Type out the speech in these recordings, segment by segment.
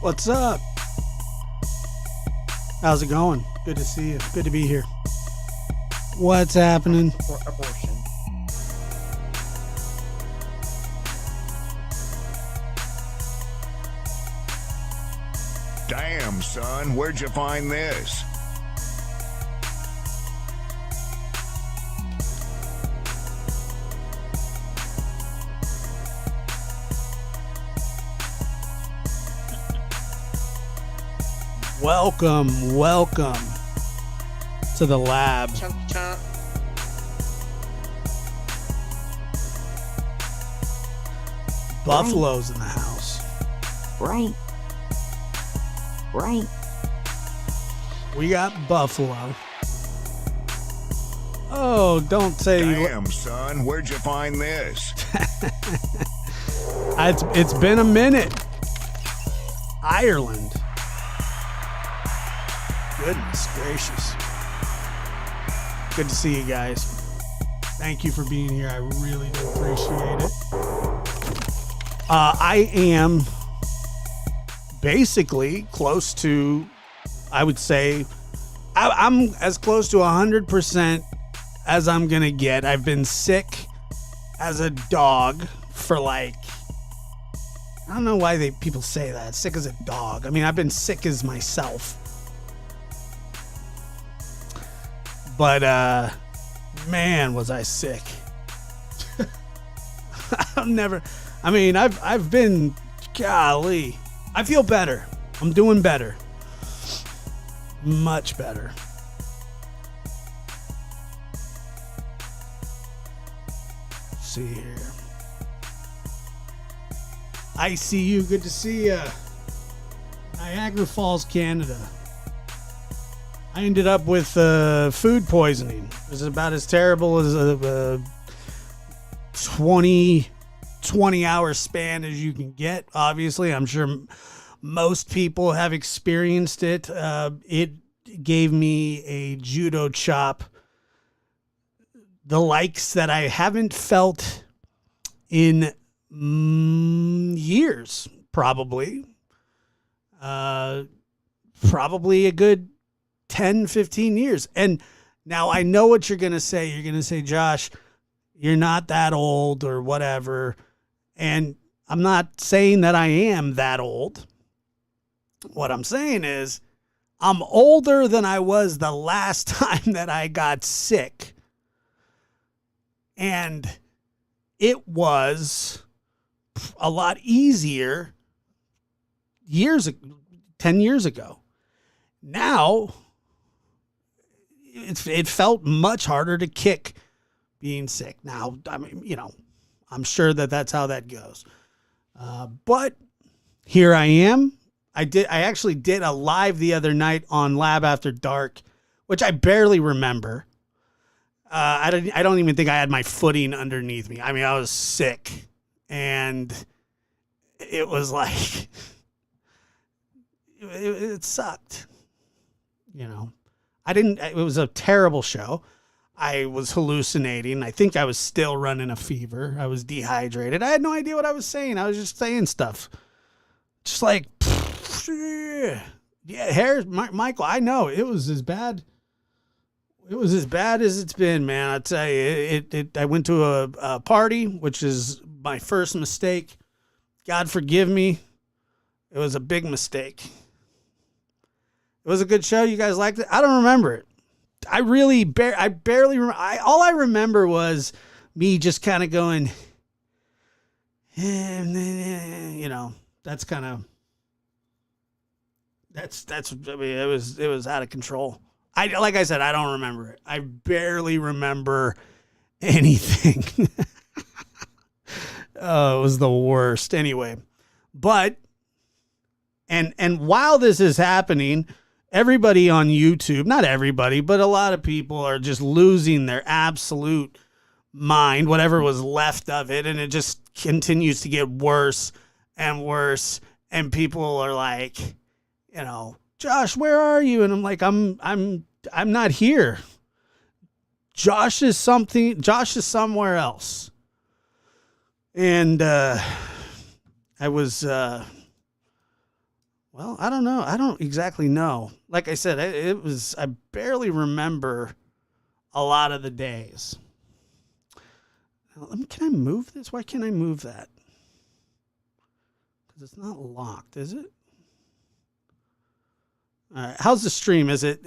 What's up? How's it going? Good to see you. Good to be here. What's happening? For abortion. Damn, son, where'd you find this? Welcome to the lab. Chunk, chunk. Buffalo's in the house. Right. We got Buffalo. Oh, don't say. Damn, son, where'd you find this? It's been a minute. Ireland. Goodness gracious. Good to see you guys. Thank you for being here. I really do appreciate it. I am basically close to, I would say, I'm as close to 100% as I'm going to get. I've been sick as a dog for like, I don't know why people say that. Sick as a dog. I mean, I've been sick as myself. But, man, was I sick. I've been, golly. I feel better. I'm doing better. Much better. Let's see here. I see you. Good to see you. Niagara Falls, Canada. I ended up with food poisoning. It was about as terrible as a 20-hour span as you can get. Obviously, I'm sure most people have experienced it. It gave me a judo chop, the likes that I haven't felt in years, probably. Probably a good 10, 15 years. And now I know what you're going to say. You're going to say, Josh, you're not that old or whatever. And I'm not saying that I am that old. What I'm saying is I'm older than I was the last time that I got sick. And it was a lot easier 10 years ago. Now, it felt much harder to kick being sick. Now, I mean, I'm sure that's how that goes. But here I am. I actually did a live the other night on Lab After Dark, which I barely remember. I don't even think I had my footing underneath me. I mean, I was sick, and it was like it sucked. It was a terrible show. I was hallucinating. I think I was still running a fever. I was dehydrated. I had no idea what I was saying. I was just saying stuff. Just like, Michael, I know. It was as bad. It was as bad as it's been, man. I tell you, I went to a party, which is my first mistake. God forgive me. It was a big mistake. It was a good show. You guys liked it? I don't remember it. I barely remember. All I remember was me just kind of going, that's kind of, I mean, it was out of control. Like I said, I don't remember it. I barely remember anything. Oh, it was the worst. Anyway, but, and while this is happening, everybody on YouTube, not everybody, but a lot of people are just losing their absolute mind, whatever was left of it. And it just continues to get worse and worse. And people are like, Josh, where are you? And I'm like, I'm not here. Josh is somewhere else. And I was Well, I don't know. I don't exactly know. Like I said, I barely remember a lot of the days. Can I move this? Why can't I move that? Because it's not locked, is it? All right. How's the stream? Is it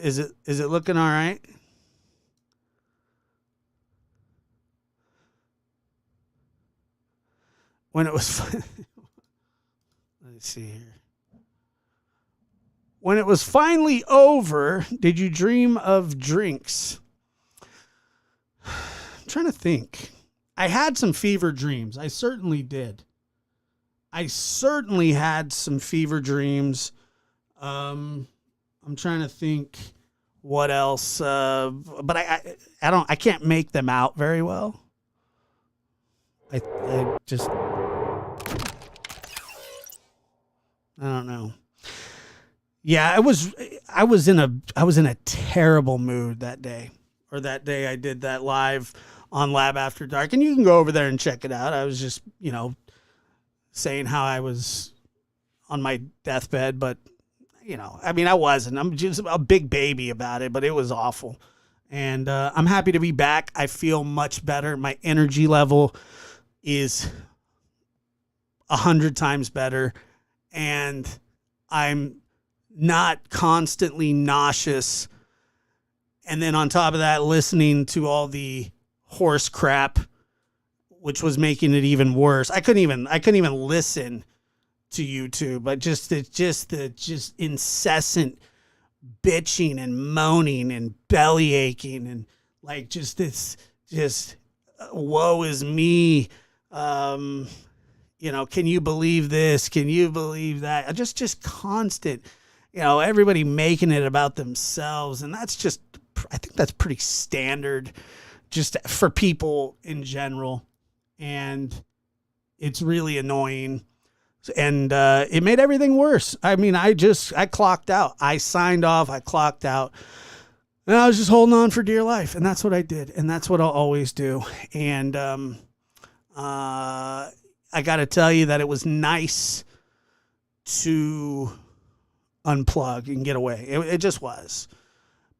looking all right? When it was let's see here. When it was finally over, did you dream of drinks? I'm trying to think. I had some fever dreams. I certainly did. I certainly had some fever dreams. I'm trying to think what else. But I can't make them out very well. I don't know. Yeah, I was in a terrible mood that day. Or that day I did that live on Lab After Dark, and you can go over there and check it out. I was just, saying how I was on my deathbed, but I wasn't. I'm just a big baby about it, but it was awful. And I'm happy to be back. I feel much better. My energy level is 100 times better, and I'm not constantly nauseous. And then on top of that, listening to all the horse crap, which was making it even worse. I couldn't even listen to YouTube, but just the incessant bitching and moaning and belly aching and like just this woe is me. Can you believe this? Can you believe that? Just constant, everybody making it about themselves. And I think that's pretty standard just for people in general. And it's really annoying. And it made everything worse. I mean, I clocked out. I signed off. I clocked out. And I was just holding on for dear life. And that's what I did. And that's what I'll always do. And I got to tell you that it was nice to unplug and get away. It just was.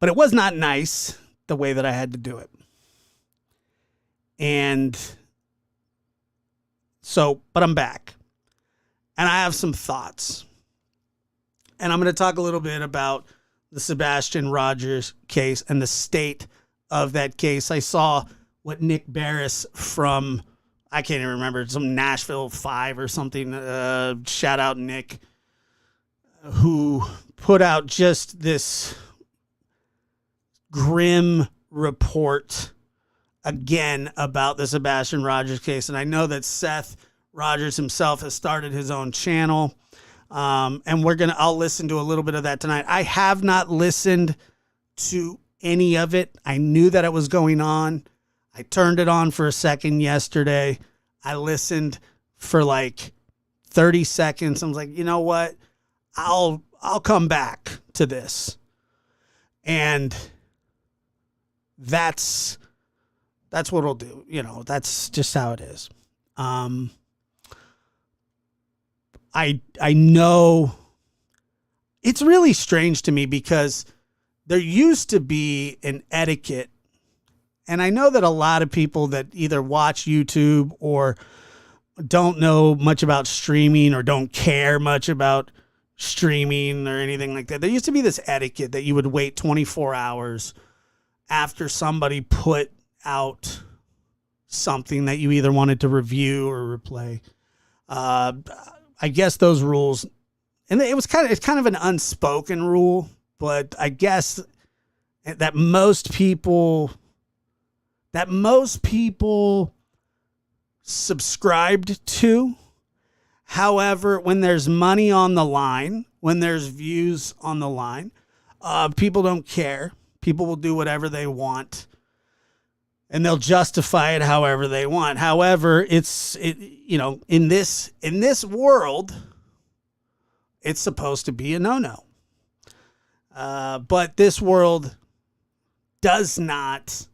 But it was not nice the way that I had to do it. And so, but I'm back. And I have some thoughts. And I'm going to talk a little bit about the Sebastian Rogers case and the state of that case. I saw what Nick Barris from, I can't even remember, some Nashville 5 or something. Shout out Nick, who put out just this grim report again about the Sebastian Rogers case. And I know that Seth Rogers himself has started his own channel. And I'll listen to a little bit of that tonight. I have not listened to any of it. I knew that it was going on. I turned it on for a second yesterday. I listened for like 30 seconds. I was like, you know what? I'll come back to this. And that's what I'll do. That's just how it is. I know it's really strange to me because there used to be an etiquette, and I know that a lot of people that either watch YouTube or don't know much about streaming or don't care much about streaming or anything like that. There used to be this etiquette that you would wait 24 hours after somebody put out something that you either wanted to review or replay. I guess those rules, and it's kind of an unspoken rule, but I guess that most people subscribed to. However, when there's money on the line, when there's views on the line, people don't care. People will do whatever they want, and they'll justify it however they want. However, in this world, it's supposed to be a no-no. But this world does not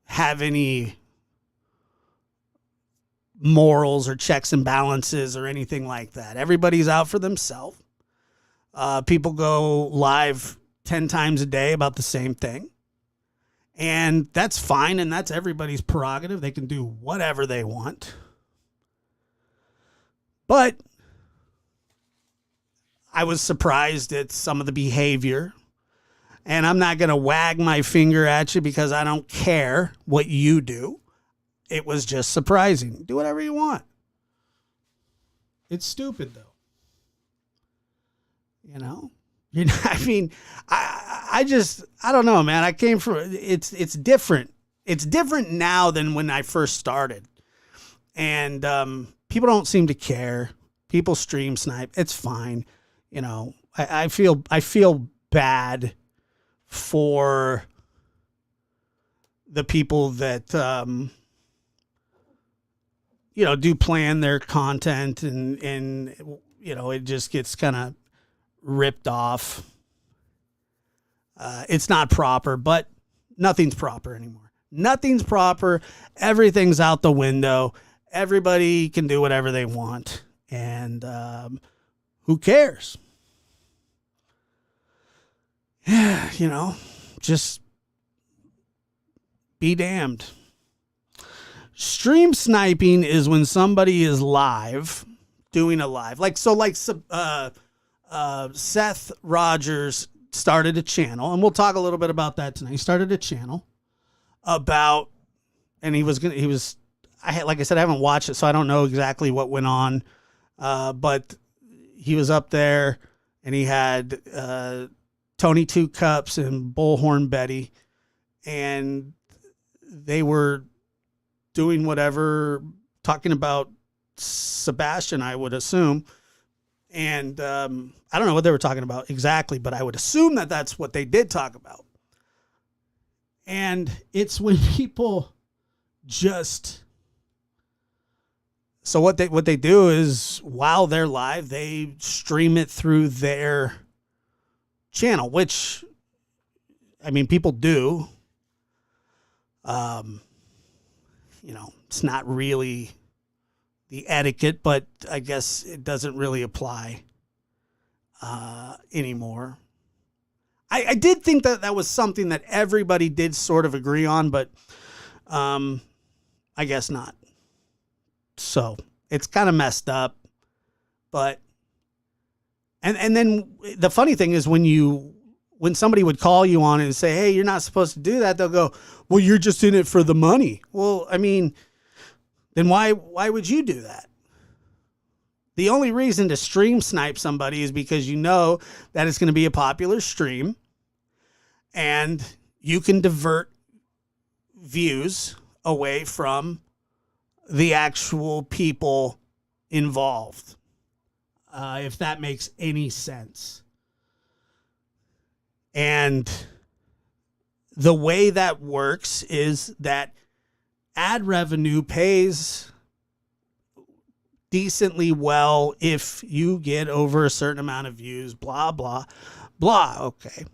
have any morals or checks and balances or anything like that. Everybody's out for themselves. People go live 10 times a day about the same thing. And that's fine, and that's everybody's prerogative. They can do whatever they want. But I was surprised at some of the behavior. And I'm not going to wag my finger at you because I don't care what you do. It was just surprising. Do whatever you want. It's stupid, though. You know? I mean, I don't know, man. I came from, it's different. It's different now than when I first started. And people don't seem to care. People stream snipe. It's fine. You know, I feel bad for the people that, do plan their content and it just gets kind of ripped off. It's not proper, but nothing's proper anymore. Nothing's proper. Everything's out the window. Everybody can do whatever they want. And who cares? Just be damned. Stream sniping is when somebody is live, doing a live. Seth Rogers started a channel, and we'll talk a little bit about that tonight. He started a channel about, and like I said, I haven't watched it, so I don't know exactly what went on. But he was up there, and he had Tony Two Cups and Bullhorn Betty, and they were doing whatever, talking about Sebastian, I would assume. And I don't know what they were talking about exactly, but I would assume that that's what they did talk about. And it's when people just... So what they do is, while they're live, they stream it through their channel, which, I mean, people do. It's not really the etiquette, but I guess it doesn't really apply anymore. I did think that was something that everybody did sort of agree on, but I guess not. So it's kind of messed up, but, and then the funny thing is when somebody would call you on it and say, hey, you're not supposed to do that, they'll go, well, you're just in it for the money. Well, I mean, then why would you do that? The only reason to stream snipe somebody is because you know that it's going to be a popular stream and you can divert views away from the actual people involved, if that makes any sense. And the way that works is that ad revenue pays decently well if you get over a certain amount of views, blah, blah, blah. Okay.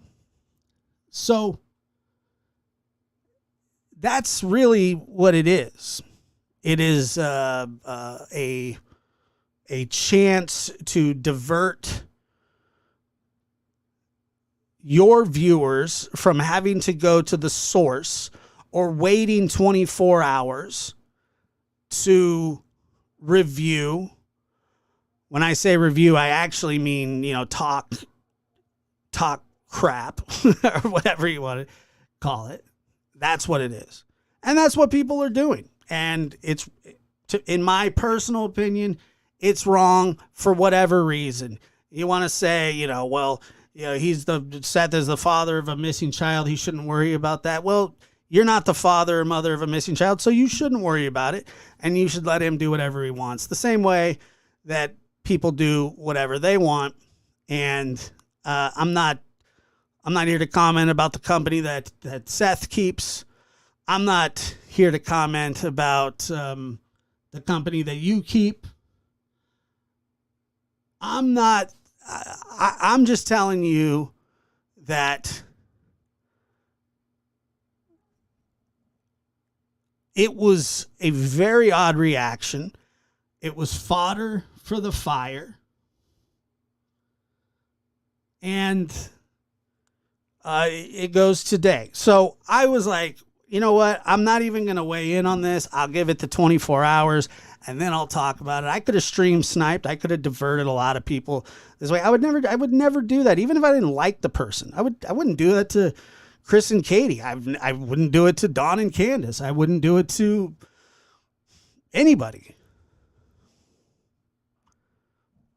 So that's really what it is. It is a chance to divert your viewers from having to go to the source or waiting 24 hours to review. When I say review, I actually mean, talk crap or whatever you want to call it. That's what it is. And that's what people are doing. And it's, in my personal opinion, it's wrong for whatever reason. You want to say, Seth is the father of a missing child. He shouldn't worry about that. Well, you're not the father or mother of a missing child, so you shouldn't worry about it. And you should let him do whatever he wants. The same way that people do whatever they want. And I'm not here to comment about the company that Seth keeps. I'm not here to comment about the company that you keep. I'm just telling you that it was a very odd reaction. It was fodder for the fire. And it goes today. So I was like, you know what? I'm not even going to weigh in on this. I'll give it the 24 hours and then I'll talk about it. I could have stream sniped. I could have diverted a lot of people this way. I would never do that. Even if I didn't like the person, I wouldn't do that to Chris and Katie. I wouldn't do it to Dawn and Candace. I wouldn't do it to anybody.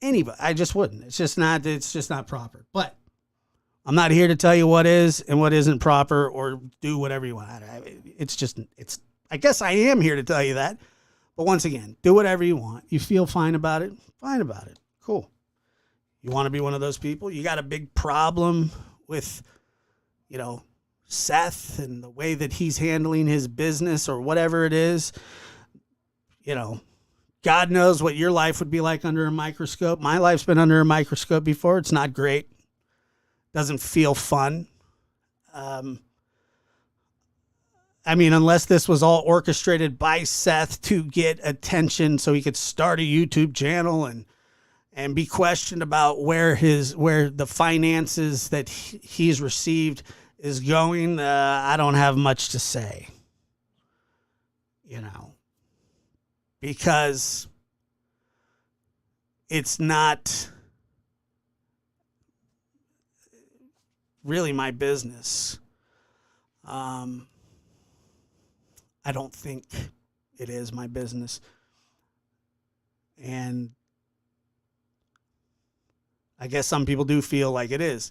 I just wouldn't. It's just not proper. But I'm not here to tell you what is and what isn't proper or do whatever you want. I guess I am here to tell you that. But once again, do whatever you want. You feel fine about it? Fine about it. Cool. You want to be one of those people? You got a big problem with, Seth and the way that he's handling his business or whatever it is. God knows what your life would be like under a microscope. My life's been under a microscope before. It's not great. Doesn't feel fun. Unless this was all orchestrated by Seth to get attention so he could start a YouTube channel and be questioned about where the finances that he's received is going, I don't have much to say. Because it's not really my business. I don't think it is my business. And I guess some people do feel like it is.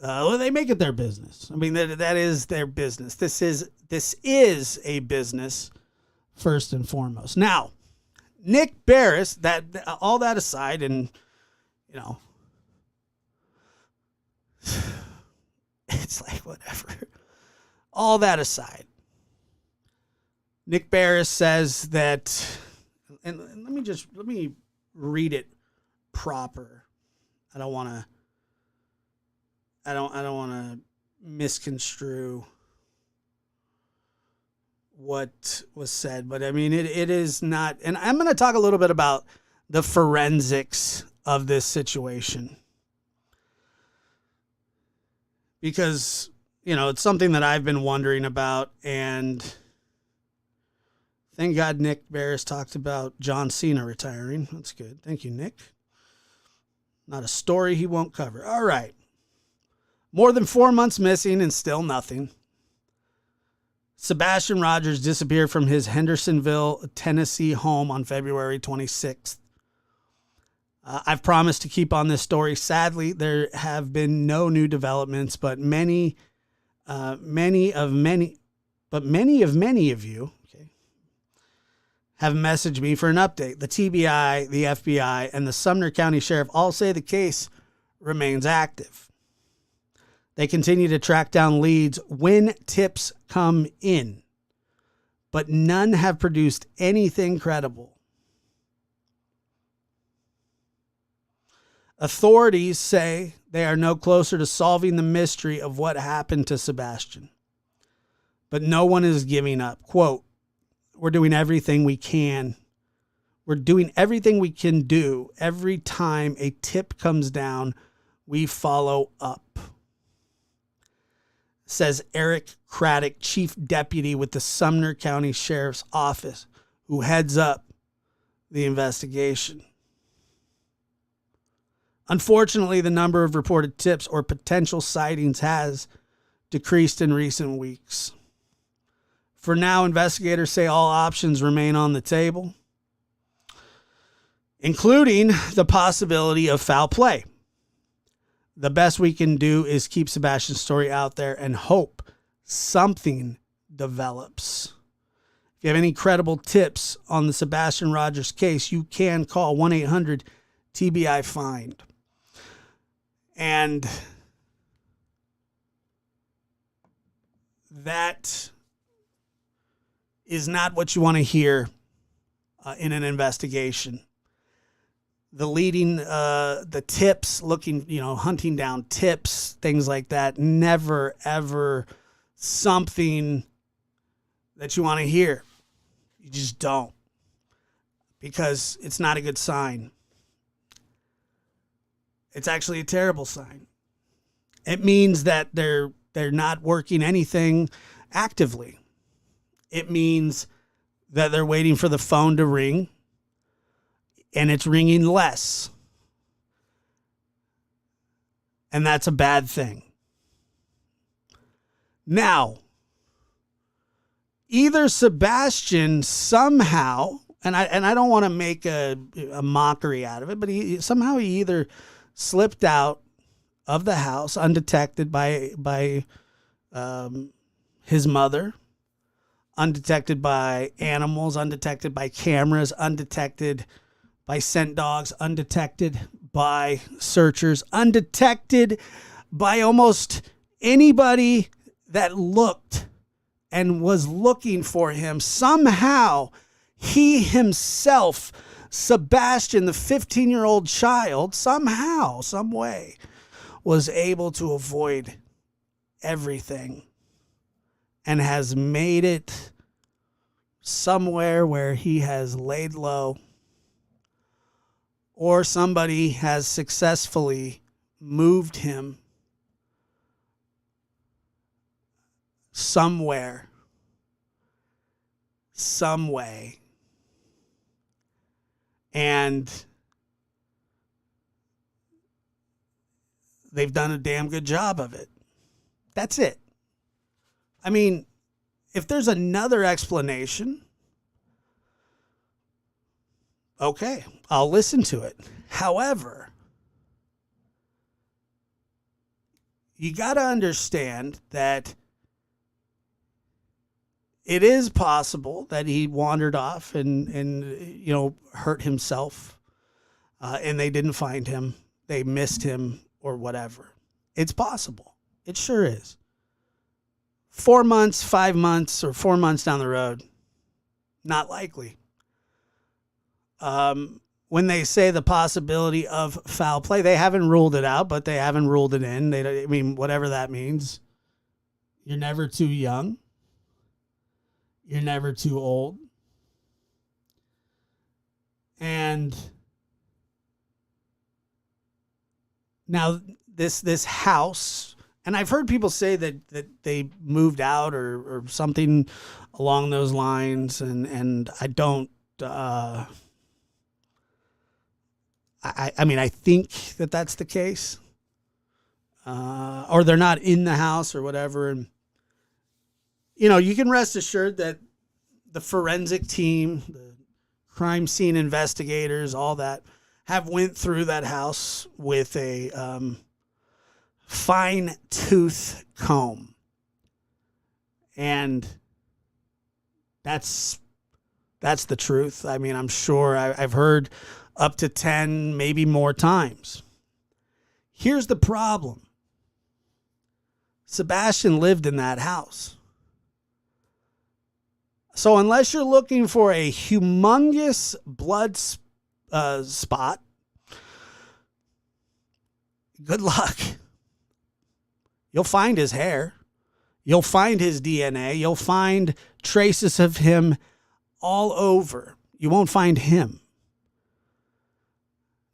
They make it their business. That is their business. This is a business first and foremost. Now, Nick Barris, all that aside, and it's like whatever. All that aside, Nick Barris says that, and let me read it proper. I don't want to misconstrue what was said, but it is not, and I'm going to talk a little bit about the forensics of this situation because, it's something that I've been wondering about, and thank God Nick Barris talked about John Cena retiring. That's good. Thank you, Nick. Not a story he won't cover. All right. More than 4 months missing and still nothing. Sebastian Rogers disappeared from his Hendersonville, Tennessee home on February 26th. I've promised to keep on this story. Sadly, there have been no new developments, but many of you have messaged me for an update. The TBI, the FBI, and the Sumner County Sheriff all say the case remains active. They continue to track down leads when tips come in, but none have produced anything credible. Authorities say they are no closer to solving the mystery of what happened to Sebastian, but no one is giving up. Quote, "We're doing everything we can. We're doing everything we can do. Every time a tip comes down, we follow up," says Eric Craddock, Chief Deputy with the Sumner County Sheriff's Office, who heads up the investigation. Unfortunately, the number of reported tips or potential sightings has decreased in recent weeks. For now, investigators say all options remain on the table, including the possibility of foul play. The best we can do is keep Sebastian's story out there and hope something develops. If you have any credible tips on the Sebastian Rogers case, you can call 1-800-TBI-FIND. And that is not what you want to hear in an investigation. The tips, hunting down tips, things like that, never, ever something that you want to hear. You just don't, because it's not a good sign. It's actually a terrible sign. It means that they're not working anything actively. It means that they're waiting for the phone to ring and it's ringing less. And that's a bad thing. Now, either Sebastian somehow, and I don't want to make a mockery out of it, but he either slipped out of the house undetected by his mother, undetected by animals, undetected by cameras, undetected by scent dogs, undetected by searchers, undetected by almost anybody that looked and was looking for him. Somehow, he himself, Sebastian, the 15-year-old child, somehow, some way, was able to avoid everything and has made it somewhere where he has laid low, or somebody has successfully moved him somewhere, some way, and they've done a damn good job of it. That's it. I mean, if there's another explanation, okay, I'll listen to it. However, you got to understand that it is possible that he wandered off and hurt himself, and they didn't find him. They missed him or whatever. It's possible. It sure is. 4 months, 5 months, or 4 months down the road, not likely. When they say the possibility of foul play, they haven't ruled it out, but they haven't ruled it in. Whatever that means. You're never too young. You're never too old. And now this house, and I've heard people say that they moved out or something along those lines, and I don't. I think that that's the case, or they're not in the house or whatever. And you can rest assured that the forensic team, the crime scene investigators, all that, have went through that house with a fine tooth comb, and that's the truth. I mean, I'm sure I've heard up to 10, maybe more times. Here's the problem. Sebastian lived in that house. So unless you're looking for a humongous blood spot, good luck. You'll find his hair. You'll find his DNA. You'll find traces of him all over. You won't find him.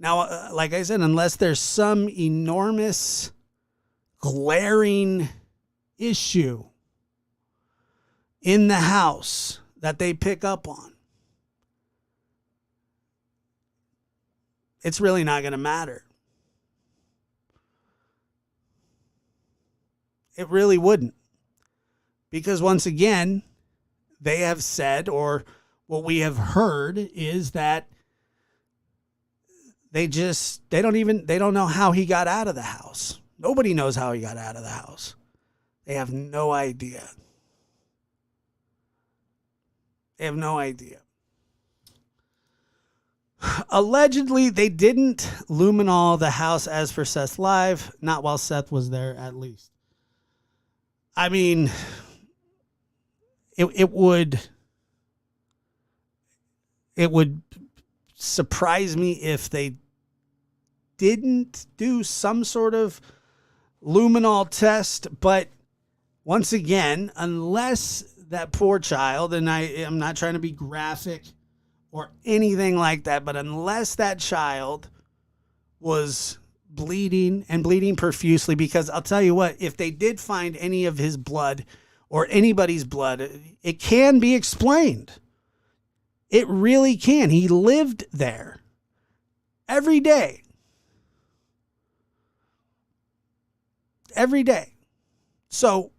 Now, like I said, unless there's some enormous, glaring issue in the house that they pick up on, it's really not going to matter. It really wouldn't. Because once again, they have said, or what we have heard is that they don't know how he got out of the house. Nobody knows how he got out of the house. They have no idea. They have no idea. Allegedly, they didn't luminol the house as per Seth's live, not while Seth was there, at least. I mean, it would surprise me if they didn't do some sort of luminol test, but once again, unless that poor child, and I'm not trying to be graphic or anything like that, but unless that child was bleeding and bleeding profusely, because I'll tell you what, if they did find any of his blood or anybody's blood, it can be explained. It really can. He lived there every day. Every day. So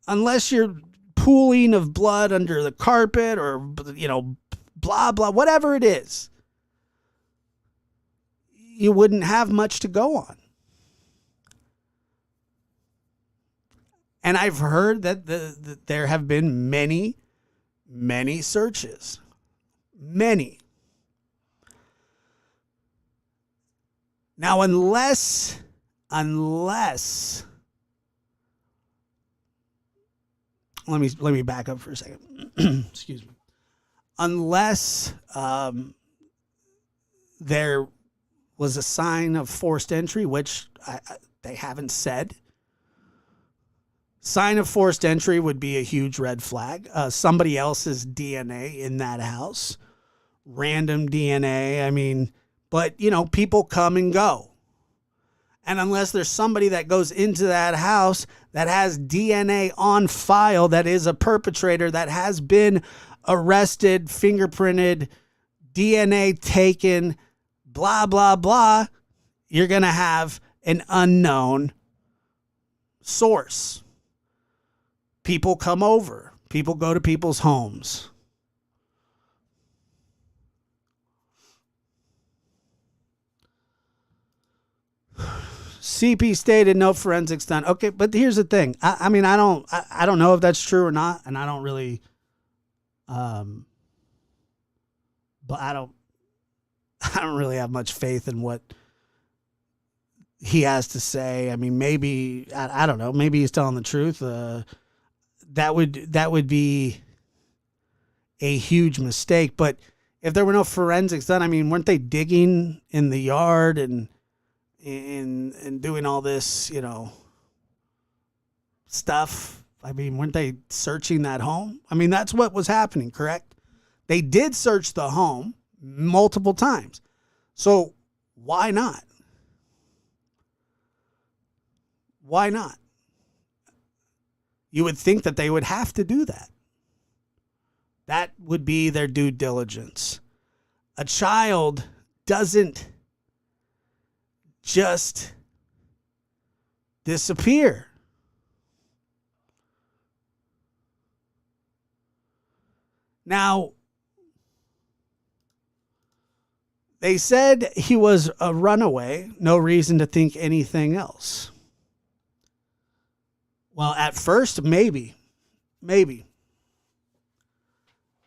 unless you're pooling of blood under the carpet or, blah, blah, whatever it is, you wouldn't have much to go on. And I've heard that there have been many, many searches. Many. Now, unless let me back up for a second. Excuse me. Unless there was a sign of forced entry, which they haven't said. Sign of forced entry would be a huge red flag. Somebody else's DNA in that house. Random DNA. I mean, but, people come and go. And unless there's somebody that goes into that house that has DNA on file, that is a perpetrator, that has been arrested, fingerprinted, DNA taken, blah, blah, blah, you're going to have an unknown source. People come over. People go to people's homes. CP stated no forensics done. Okay, but here's the thing. I don't know if that's true or not, and I don't really, but I don't really have much faith in what he has to say. I mean, maybe I don't know. Maybe he's telling the truth. That would be a huge mistake. But if there were no forensics done, I mean, weren't they digging in the yard and doing all this, stuff? I mean, weren't they searching that home? I mean, that's what was happening, correct? They did search the home multiple times. So why not? Why not? You would think that they would have to do that. That would be their due diligence. A child doesn't just disappear. Now, they said he was a runaway. No reason to think anything else. Well, at first, maybe.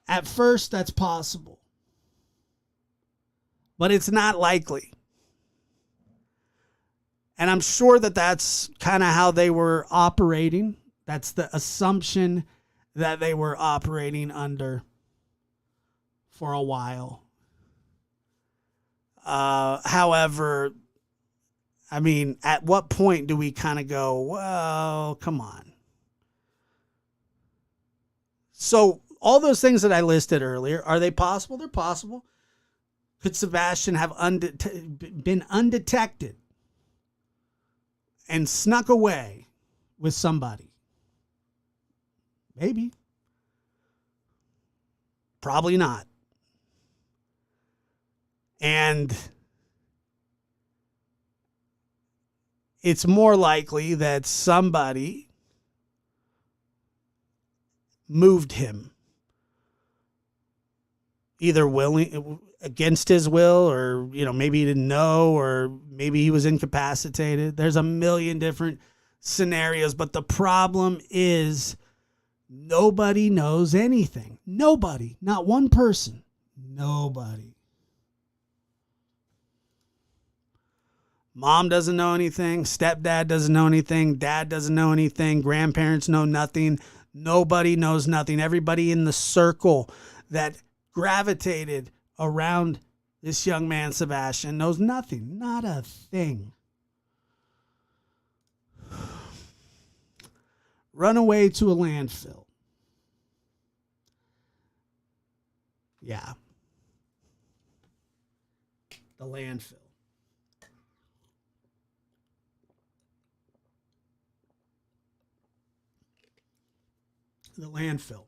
At first, that's possible. But it's not likely. And I'm sure that that's kind of how they were operating. That's the assumption that they were operating under for a while. However, I mean, at what point do we kind of go, well, come on. So all those things that I listed earlier, are they possible? They're possible. Could Sebastian have been undetected and snuck away with somebody? Maybe. Probably not. And it's more likely that somebody moved him, either willing, against his will, or maybe he didn't know, or maybe he was incapacitated. There's a million different scenarios, but the problem is nobody knows anything. Nobody, not one person, nobody. Mom doesn't know anything. Stepdad doesn't know anything. Dad doesn't know anything. Grandparents know nothing. Nobody knows nothing. Everybody in the circle that gravitated around this young man, Sebastian, knows nothing. Not a thing. Run away to a landfill. Yeah. The landfill. the landfill,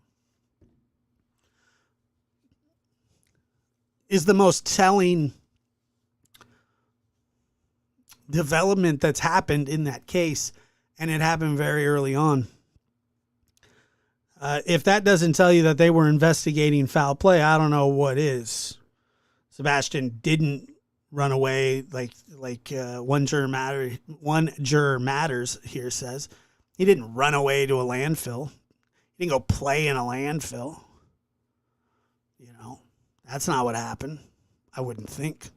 is the most telling development that's happened in that case, and it happened very early on. If that doesn't tell you that they were investigating foul play, I don't know what is. Sebastian didn't run away like one juror matters here says. He didn't run away to a landfill. He didn't go play in a landfill. You know, that's not what happened. I wouldn't think.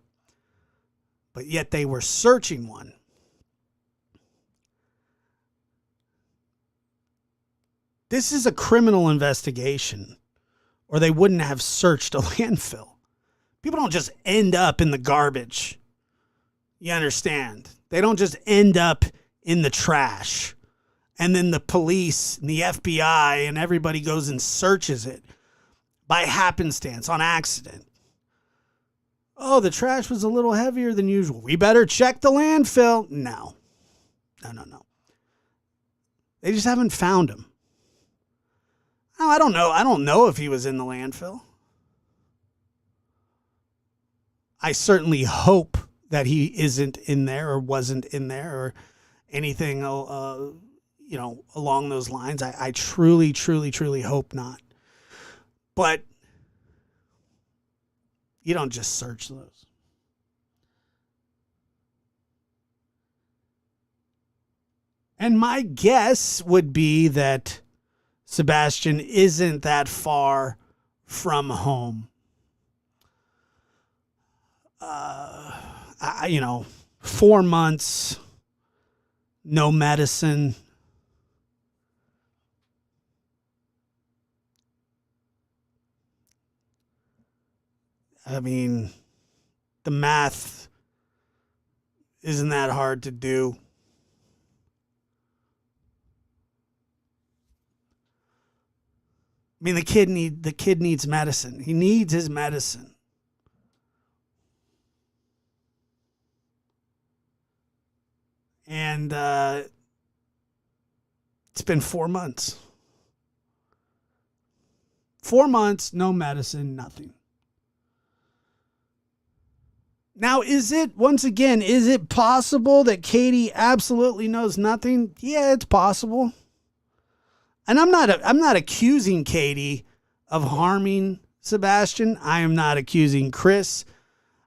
But yet they were searching one. This is a criminal investigation, or they wouldn't have searched a landfill. People don't just end up in the garbage. You understand? They don't just end up in the trash. And then the police and the FBI and everybody goes and searches it by happenstance, on accident. Oh, the trash was a little heavier than usual. We better check the landfill. No. They just haven't found him. Oh, I don't know. I don't know if he was in the landfill. I certainly hope that he isn't in there or wasn't in there or anything, along those lines. I truly, truly, truly hope not. But you don't just search those. And my guess would be that Sebastian isn't that far from home. 4 months, no medicine. I mean, the math isn't that hard to do. I mean, the kid needs medicine. He needs his medicine. And it's been 4 months. 4 months, no medicine, nothing. Now, is it possible that Katie absolutely knows nothing? Yeah, it's possible. And I'm not accusing Katie of harming Sebastian. I am not accusing Chris.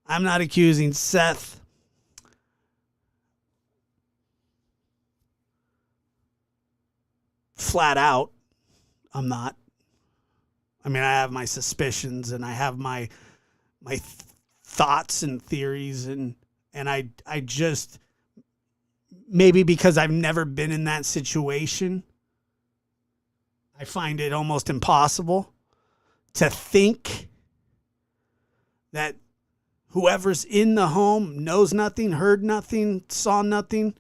I'm not accusing Seth. Flat out, I'm not. I mean, I have my suspicions and I have my thoughts and theories and I just, maybe because I've never been in that situation, I find it almost impossible to think that whoever's in the home knows nothing, heard nothing, saw nothing.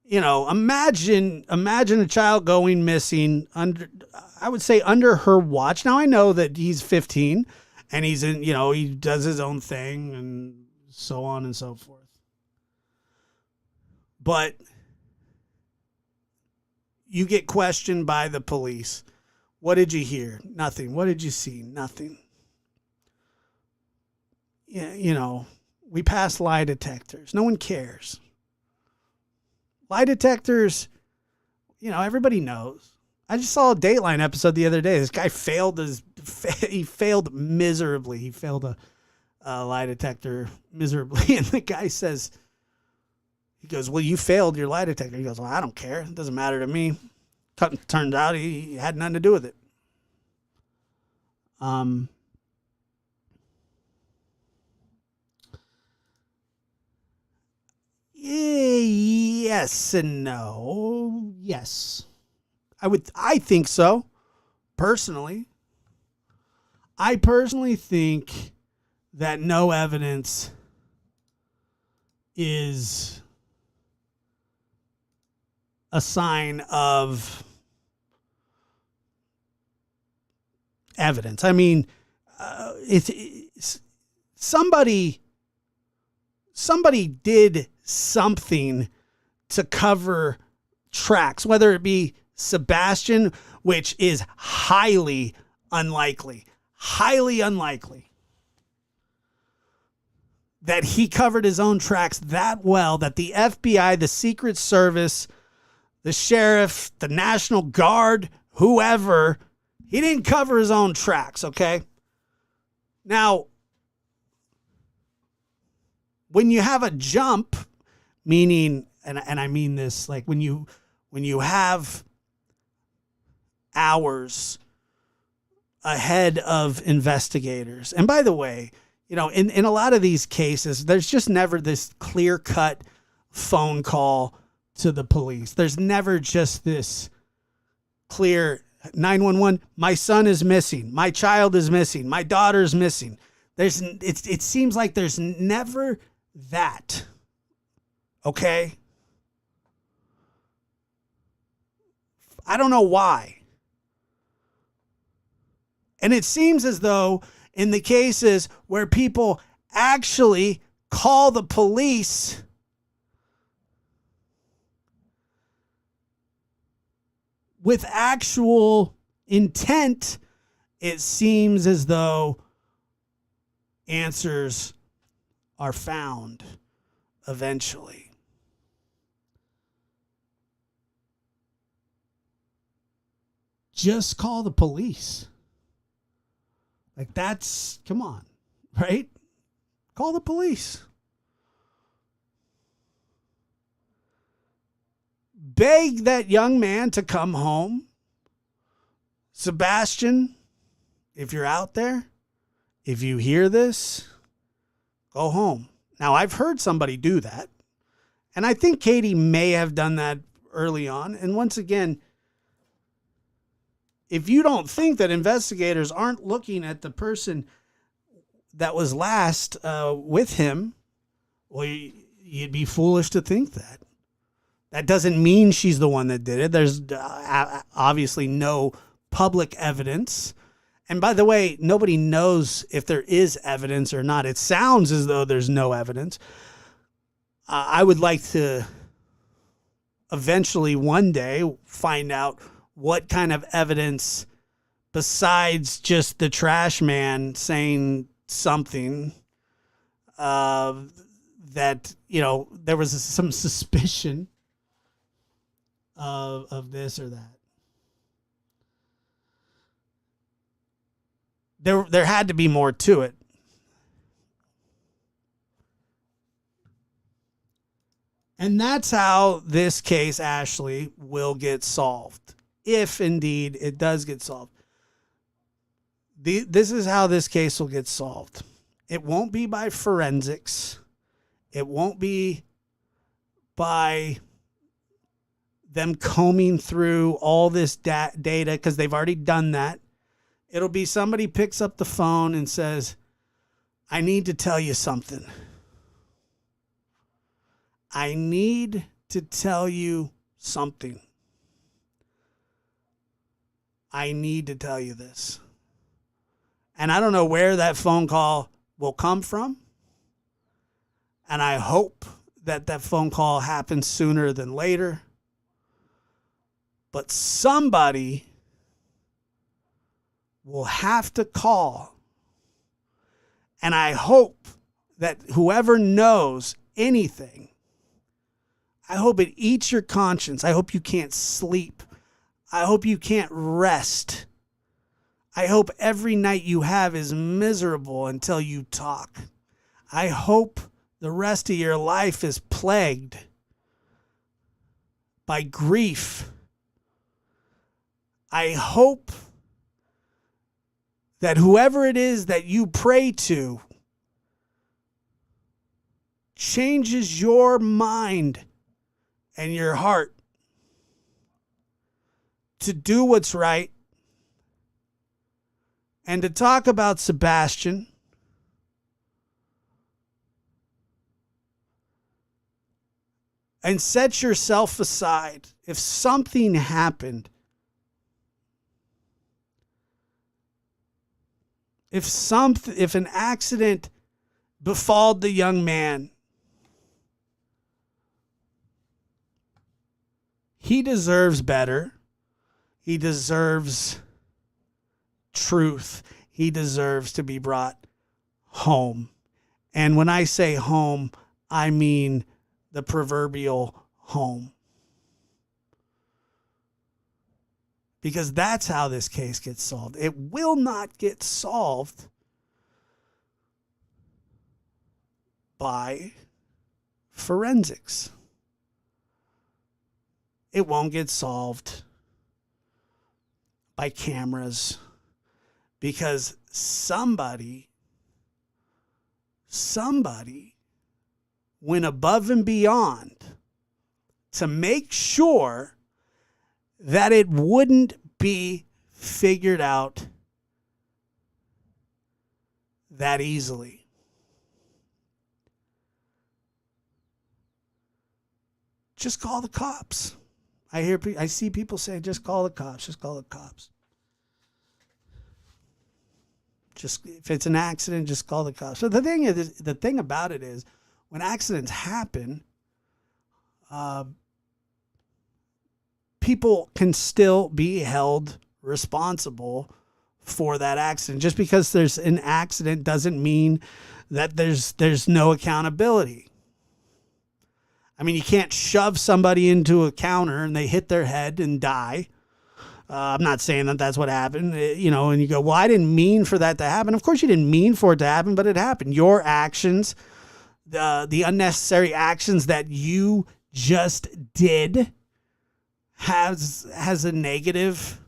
You know, imagine a child going missing under her watch. Now I know that he's 15 and he's in, he does his own thing and so on and so forth. But you get questioned by the police. What did you hear? Nothing. What did you see? Nothing. Yeah, we pass lie detectors. No one cares. Lie detectors, everybody knows. I just saw a Dateline episode the other day. This guy failed miserably. He failed a lie detector miserably. And the guy says, he goes, well, you failed your lie detector. He goes, well, I don't care. It doesn't matter to me. Turns out he had nothing to do with it. Yes and no. Yes. I think so. Personally. I personally think that no evidence is a sign of evidence. I mean, it's somebody did something to cover tracks, whether it be Sebastian, which is highly unlikely that he covered his own tracks that well, that the FBI, the Secret Service, the sheriff, the National Guard, whoever, he didn't cover his own tracks, okay? Now, when you have a jump, meaning, and I mean this, like when you have hours ahead of investigators, and by the way, you know, in a lot of these cases, there's just never this clear-cut phone call to the police. There's never just this clear 911, my son is missing, my child is missing, my daughter's missing. It seems like there's never that. Okay? I don't know why. And it seems as though in the cases where people actually call the police, with actual intent, it seems as though answers are found eventually. Just call the police. Like, that's, come on, right? Call the police. Beg that young man to come home. Sebastian, if you're out there, if you hear this, go home. Now, I've heard somebody do that, and I think Katie may have done that early on. And once again, if you don't think that investigators aren't looking at the person that was last with him, well, you'd be foolish to think that. That doesn't mean she's the one that did it. There's obviously no public evidence. And by the way, nobody knows if there is evidence or not. It sounds as though there's no evidence. I would like to eventually one day find out what kind of evidence, besides just the trash man saying something, that, you know, there was some suspicion of this or that. There had to be more to it. And that's how this case, Ashley, will get solved. If indeed it does get solved. This is how this case will get solved. It won't be by forensics. It won't be by them combing through all this data, because they've already done that. It'll be somebody picks up the phone and says, I need to tell you something. I need to tell you something. I need to tell you this. And I don't know where that phone call will come from. And I hope that that phone call happens sooner than later. But somebody will have to call. And I hope that whoever knows anything, I hope it eats your conscience. I hope you can't sleep. I hope you can't rest. I hope every night you have is miserable until you talk. I hope the rest of your life is plagued by grief. I hope that whoever it is that you pray to changes your mind and your heart to do what's right and to talk about Sebastian and set yourself aside. If something happened, if an accident befall the young man, He deserves better. He deserves truth. He deserves to be brought home. And when I say home, I mean the proverbial home. Because that's how this case gets solved. It will not get solved by forensics. It won't get solved by cameras, because somebody went above and beyond to make sure that it wouldn't be figured out that easily. Just call the cops. I see people say, just call the cops, just call the cops. Just, if it's an accident, just call the cops. So the thing about it is, when accidents happen, people can still be held responsible for that accident. Just because there's an accident doesn't mean that there's no accountability. I mean, you can't shove somebody into a counter and they hit their head and die. I'm not saying that that's what happened, and you go, well, I didn't mean for that to happen. Of course you didn't mean for it to happen, but it happened. Your actions, the unnecessary actions that you just did has a negative,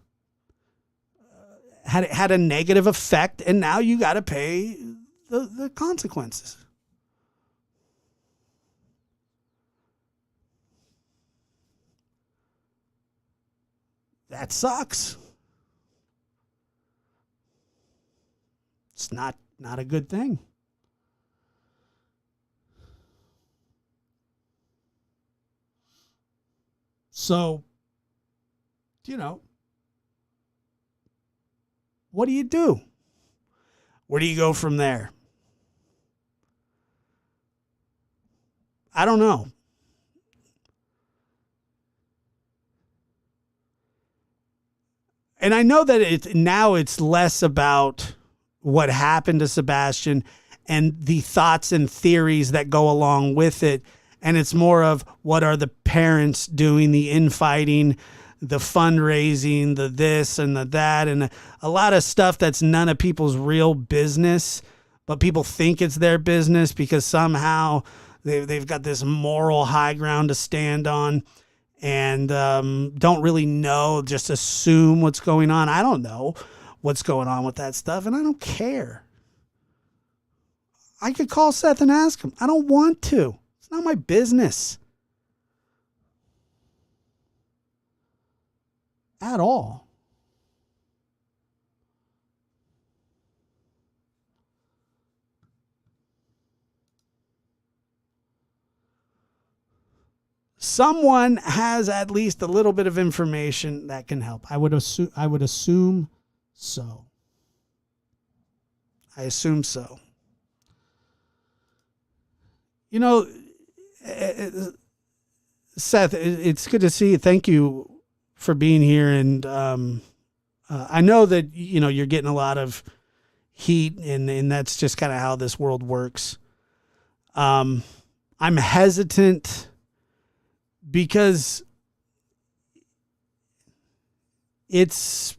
had a negative effect, and now you got to pay the consequences. That sucks. It's not a good thing. So, what do you do? Where do you go from there? I don't know. And I know that it's less about what happened to Sebastian and the thoughts and theories that go along with it. And it's more of, what are the parents doing, the infighting, the fundraising, the this and the that, and a lot of stuff that's none of people's real business, but people think it's their business because somehow they've got this moral high ground to stand on. And don't really know, just assume what's going on. I don't know what's going on with that stuff, and I don't care. I could call Seth and ask him. I don't want to. It's not my business. At all. Someone has at least a little bit of information that can help. I would assume so. I assume so. Seth, it's good to see you. Thank you for being here. And I know that you're getting a lot of heat, and that's just kind of how this world works. I'm hesitant because it's,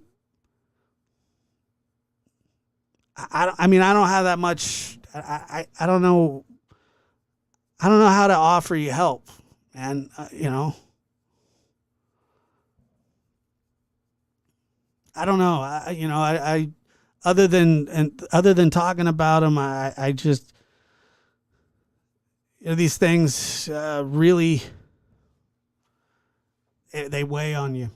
I don't have that much. I don't know. I don't know how to offer you help, and I don't know. I other than talking about them, I just, these things really, they weigh on you.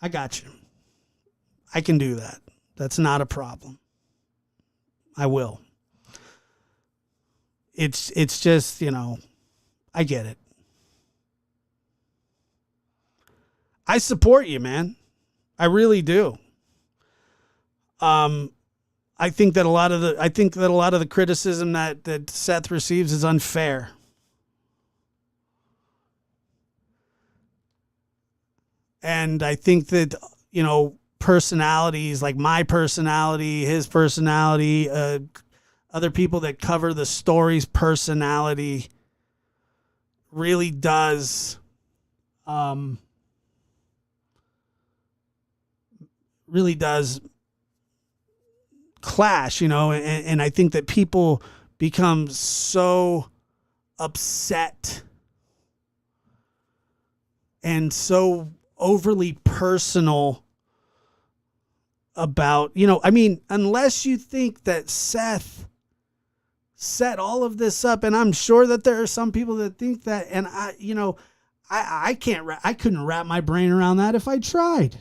I got you. I can do that. That's not a problem. I will. It's just, I get it. I support you, man. I really do. I think that a lot of the criticism that Seth receives is unfair. And I think that, personalities like my personality, his personality, other people that cover the story's personality really does clash, and I think that people become so upset and so overly personal about, unless you think that Seth set all of this up, and I'm sure that there are some people that think that, and I couldn't wrap my brain around that if I tried.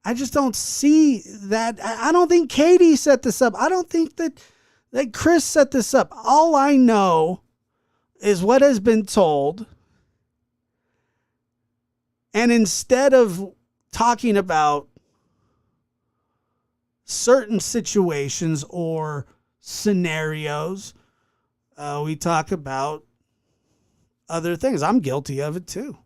I just don't see that. I don't think Katie set this up. I don't think that Chris set this up. All I know is what has been told. And instead of talking about certain situations or scenarios, we talk about other things. I'm guilty of it too.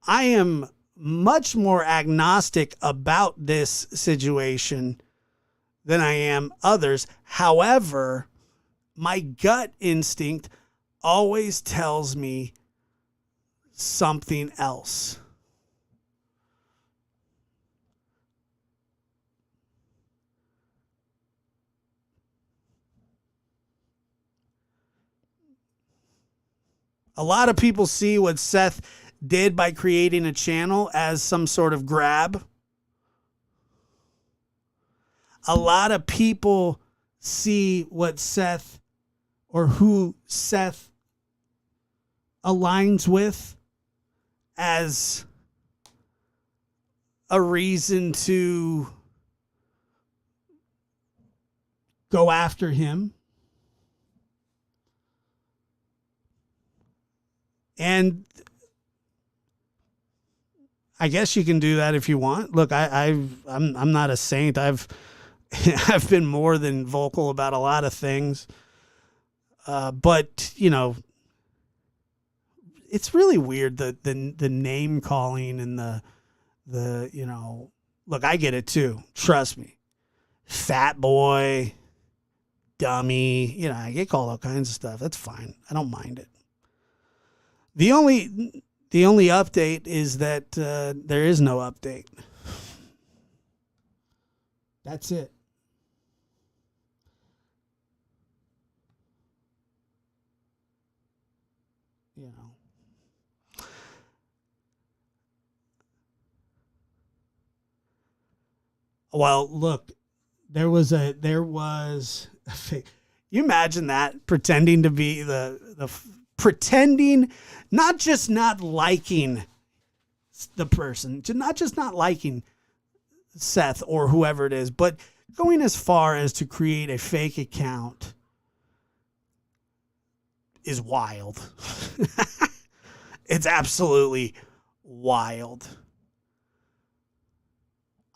I am much more agnostic about this situation than I am others. However, my gut instinct always tells me something else. A lot of people see what Seth did by creating a channel as some sort of grab. A lot of people see what Seth or who Seth aligns with as a reason to go after him. And I guess you can do that if you want. Look, I'm not a saint. I've been more than vocal about a lot of things. But it's really weird, the name calling and the look, I get it too. Trust me. Fat boy, dummy, I get called all kinds of stuff. That's fine. I don't mind it. The only update is that there is no update. That's it. Well, look, there was you imagine that, pretending to be pretending, not just not liking the person, not just not liking Seth or whoever it is, but going as far as to create a fake account is wild. It's absolutely wild.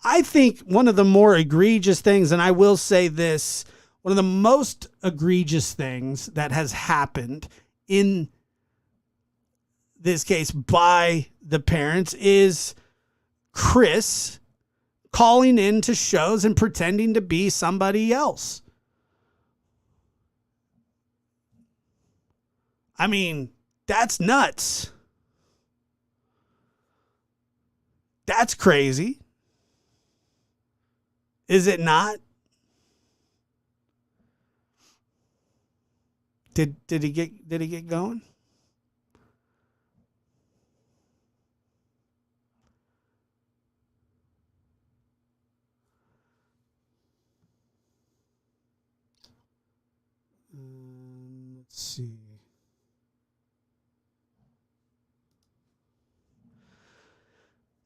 I think one of the more egregious things, and I will say this, one of the most egregious things that has happened in this case by the parents is Chris calling into shows and pretending to be somebody else. I mean, that's nuts. That's crazy. Is it not? Did he get going? Let's see.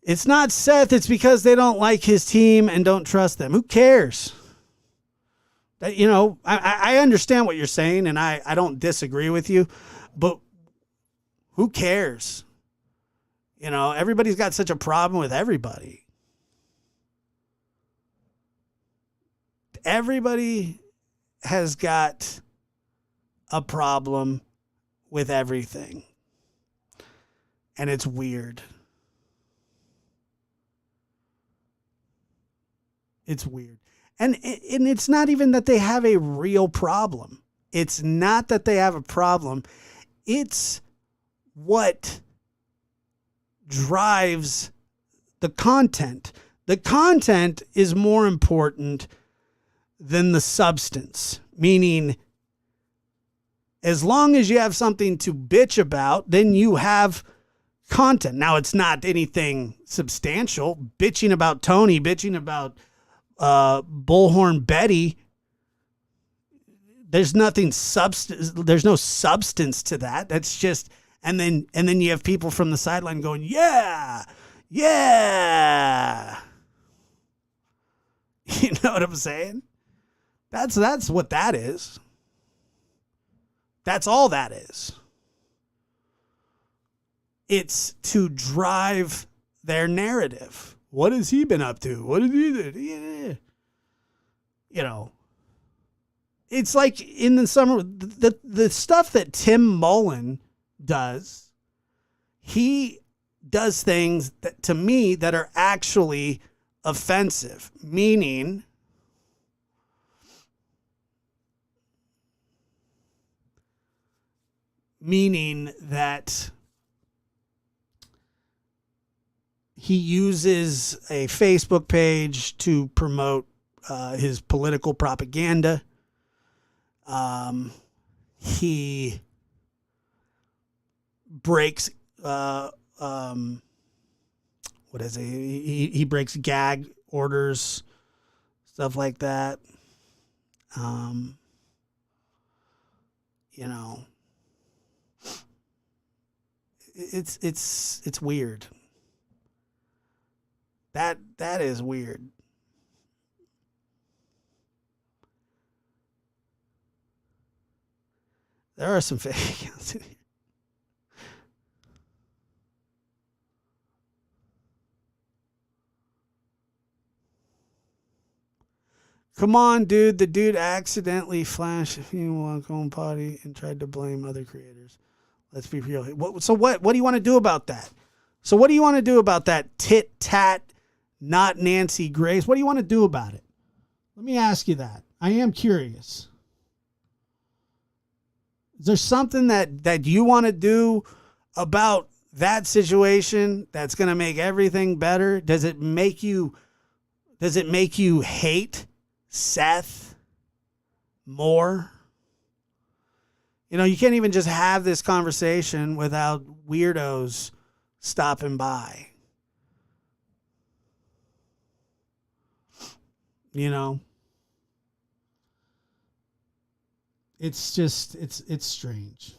It's not Seth. It's because they don't like his team and don't trust them. Who cares? I understand what you're saying, and I don't disagree with you, but who cares? Everybody's got such a problem with everybody. Everybody has got a problem with everything. And it's weird. It's weird. And it's not even that they have a real problem. It's not that they have a problem. It's what drives the content. The content is more important than the substance, meaning as long as you have something to bitch about, then you have content. Now, it's not anything substantial. Bitching about Tony, bitching about Bullhorn Betty, there's nothing there's no substance to that. That's just, and then you have people from the sideline going, yeah. You know what I'm saying? That's what that is. That's all that is. It's to drive their narrative. What has he been up to? What did he do? Yeah. You know, it's like in the summer, the stuff that Tim Mullen does, he does things that, to me, that are actually offensive, meaning that he uses a Facebook page to promote his political propaganda. He breaks what is it? He breaks gag orders, stuff like that. You know, it's weird. That is weird. There are some fake accounts in here. Come on, dude. The dude accidentally flashed a female on potty and tried to blame other creators. Let's be real. So what do you want to do about that? So what do you want to do about that tit-tat, not Nancy Grace? What do you want to do about it? Let me ask you that. I am curious. Is there something that you want to do about that situation that's going to make everything better? Does it make you hate Seth more? You know, you can't even just have this conversation without weirdos stopping by. You know? It's just, it's strange.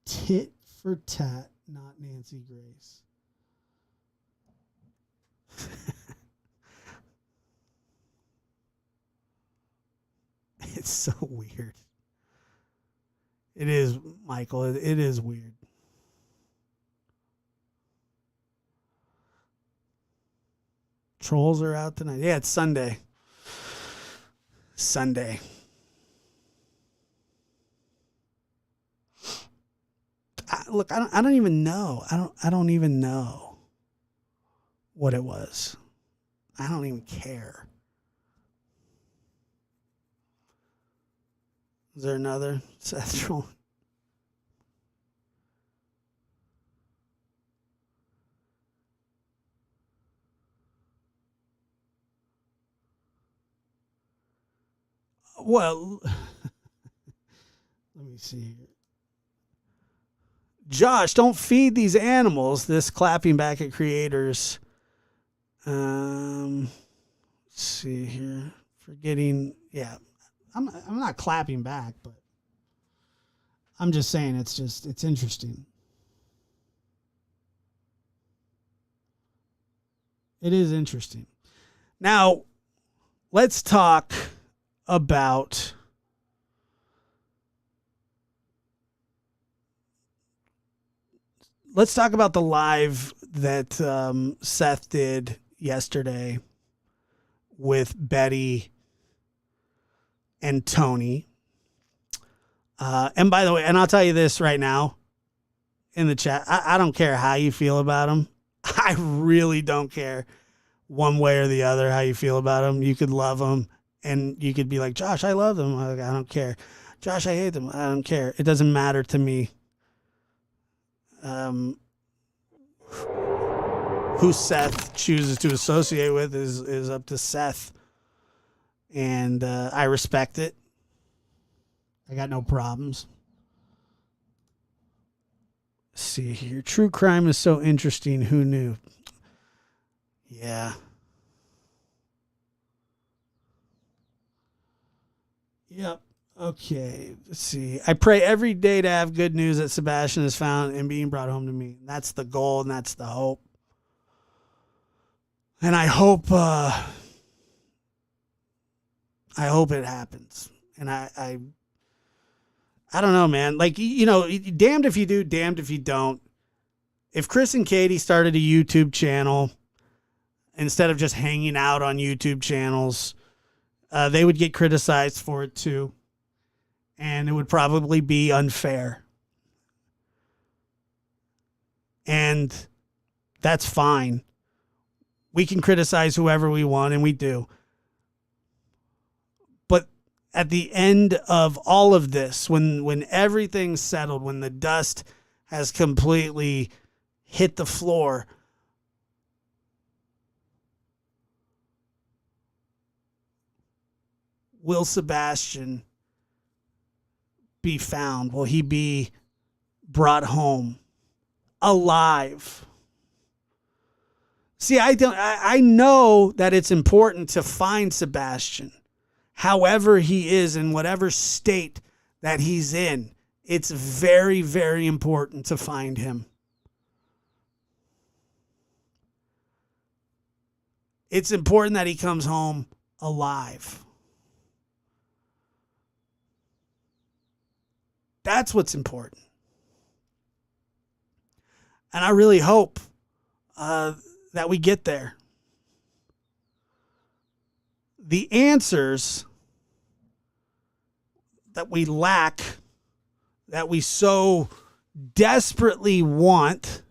Tit for tat, not Nancy Grace. It's so weird. It is, Michael. It is weird. Trolls are out tonight. Yeah, it's Sunday. Look, I don't even know. I don't even know what it was. I don't even care. Is there another Seth troll? Well, let me see here. Josh, don't feed these animals. This clapping back at creators. Let's see here. Forgetting, yeah. I'm not clapping back, but I'm just saying it's interesting. It is interesting. Now, let's talk about the live that Seth did yesterday with Betty and Tony. And by the way, and I'll tell you this right now, in the chat. I don't care how you feel about him. I really don't care one way or the other how you feel about him. You could love him and you could be like, Josh, I love them. I don't care. Josh, I hate them. I don't care. It doesn't matter to me. Who Seth chooses to associate with is up to Seth. And I respect it. I got no problems. Let's see here. True crime is so interesting. Who knew? Yeah. Yep. Okay. Let's see. I pray every day to have good news that Sebastian is found and being brought home to me. That's the goal and that's the hope. And I hope it happens. And I don't know, man. Like, damned if you do, damned if you don't. If Chris and Katie started a YouTube channel instead of just hanging out on YouTube channels, they would get criticized for it too. And it would probably be unfair. And that's fine. We can criticize whoever we want, and we do. But at the end of all of this, when everything's settled, when the dust has completely hit the floor, will Sebastian be found? Will he be brought home alive? See, I know that it's important to find Sebastian, however he is, in whatever state that he's in. It's very, very important to find him. It's important that he comes home alive. That's what's important. And I really hope that we get there. The answers that we lack, that we so desperately want,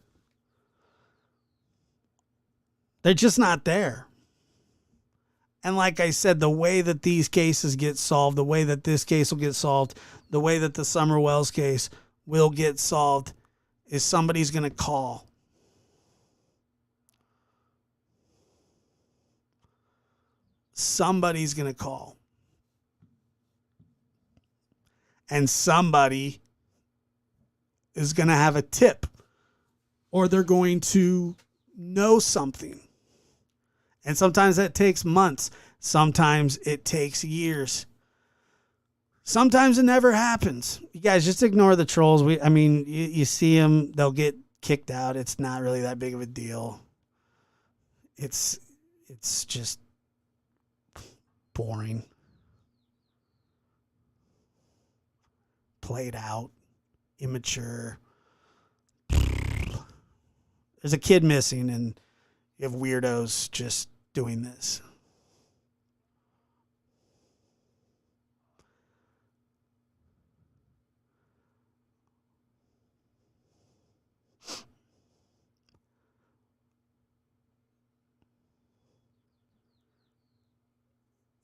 they're just not there. And like I said, the way that these cases get solved, the way that this case will get solved, the way that the Summer Wells case will get solved is somebody's going to call. Somebody's going to call. And somebody is going to have a tip, or they're going to know something. And sometimes that takes months. Sometimes it takes years. Sometimes it never happens. You guys just ignore the trolls. You see them, they'll get kicked out. It's not really that big of a deal. It's just boring. Played out. Immature. There's a kid missing and you have weirdos just doing this.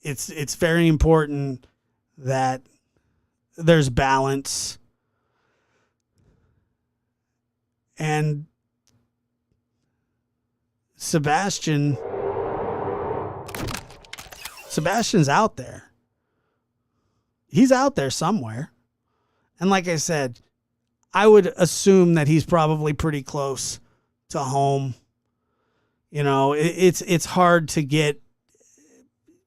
It's very important that there's balance. And Sebastian's out there. He's out there somewhere. And like I said, I would assume that he's probably pretty close to home. It's hard to get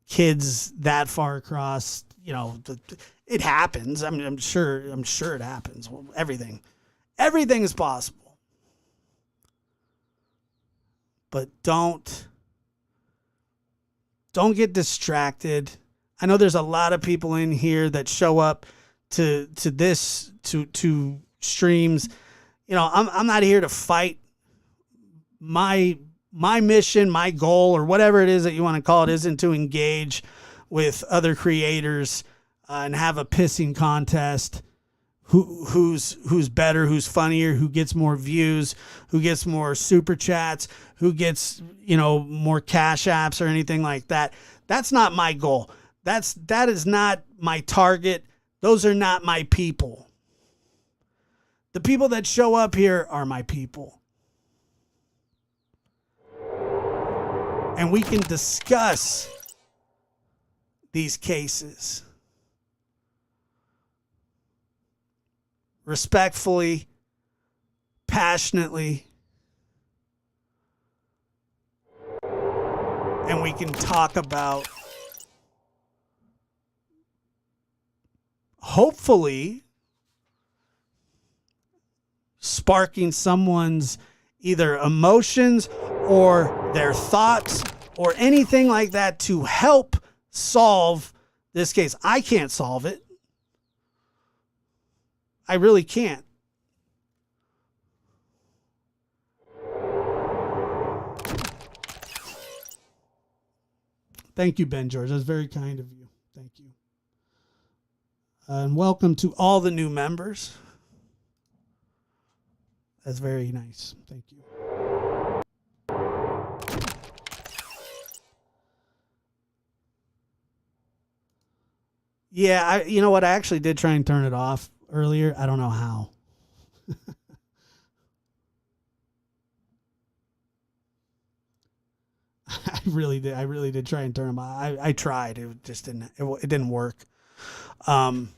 kids that far across, it happens. I'm sure it happens. Everything is possible. But don't get distracted. I know there's a lot of people in here that show up to streams. I'm not here to fight. My mission, my goal, or whatever it is that you want to call it, isn't to engage with other creators and have a pissing contest who's better, who's funnier, who gets more views, who gets more super chats, who gets, more cash apps or anything like that. That's not my goal. That is not my target. Those are not my people. The people that show up here are my people. And we can discuss these cases respectfully, passionately, and we can talk about, hopefully, sparking someone's either emotions or their thoughts or anything like that to help solve this case. I can't solve it. I really can't. Thank you, Ben George. That's very kind of you. Thank you. And welcome to all the new members. That's very nice. Thank you. Yeah, you know what? I actually did try and turn it off earlier. I don't know how. I really did. I really did try and turn them off. I tried. It just didn't. It didn't work. Now,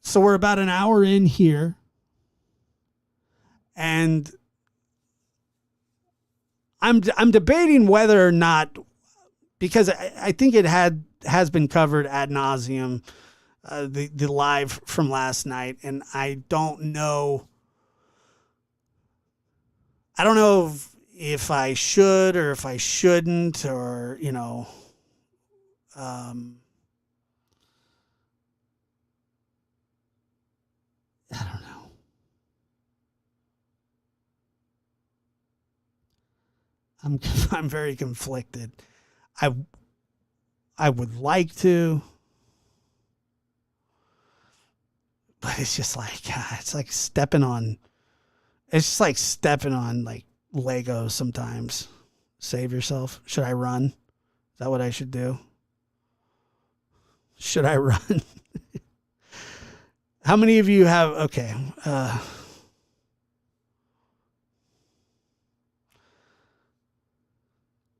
so we're about an hour in here, and I'm debating whether or not, because I think it has been covered ad nauseum, the live from last night, and I don't know. I don't know if I should or if I shouldn't, or I don't know. I'm very conflicted. I would like to, but it's just like it's like stepping on. It's just like stepping on like Legos sometimes. Save yourself. Should I run? Is that what I should do? Should I run? How many of you have? Okay.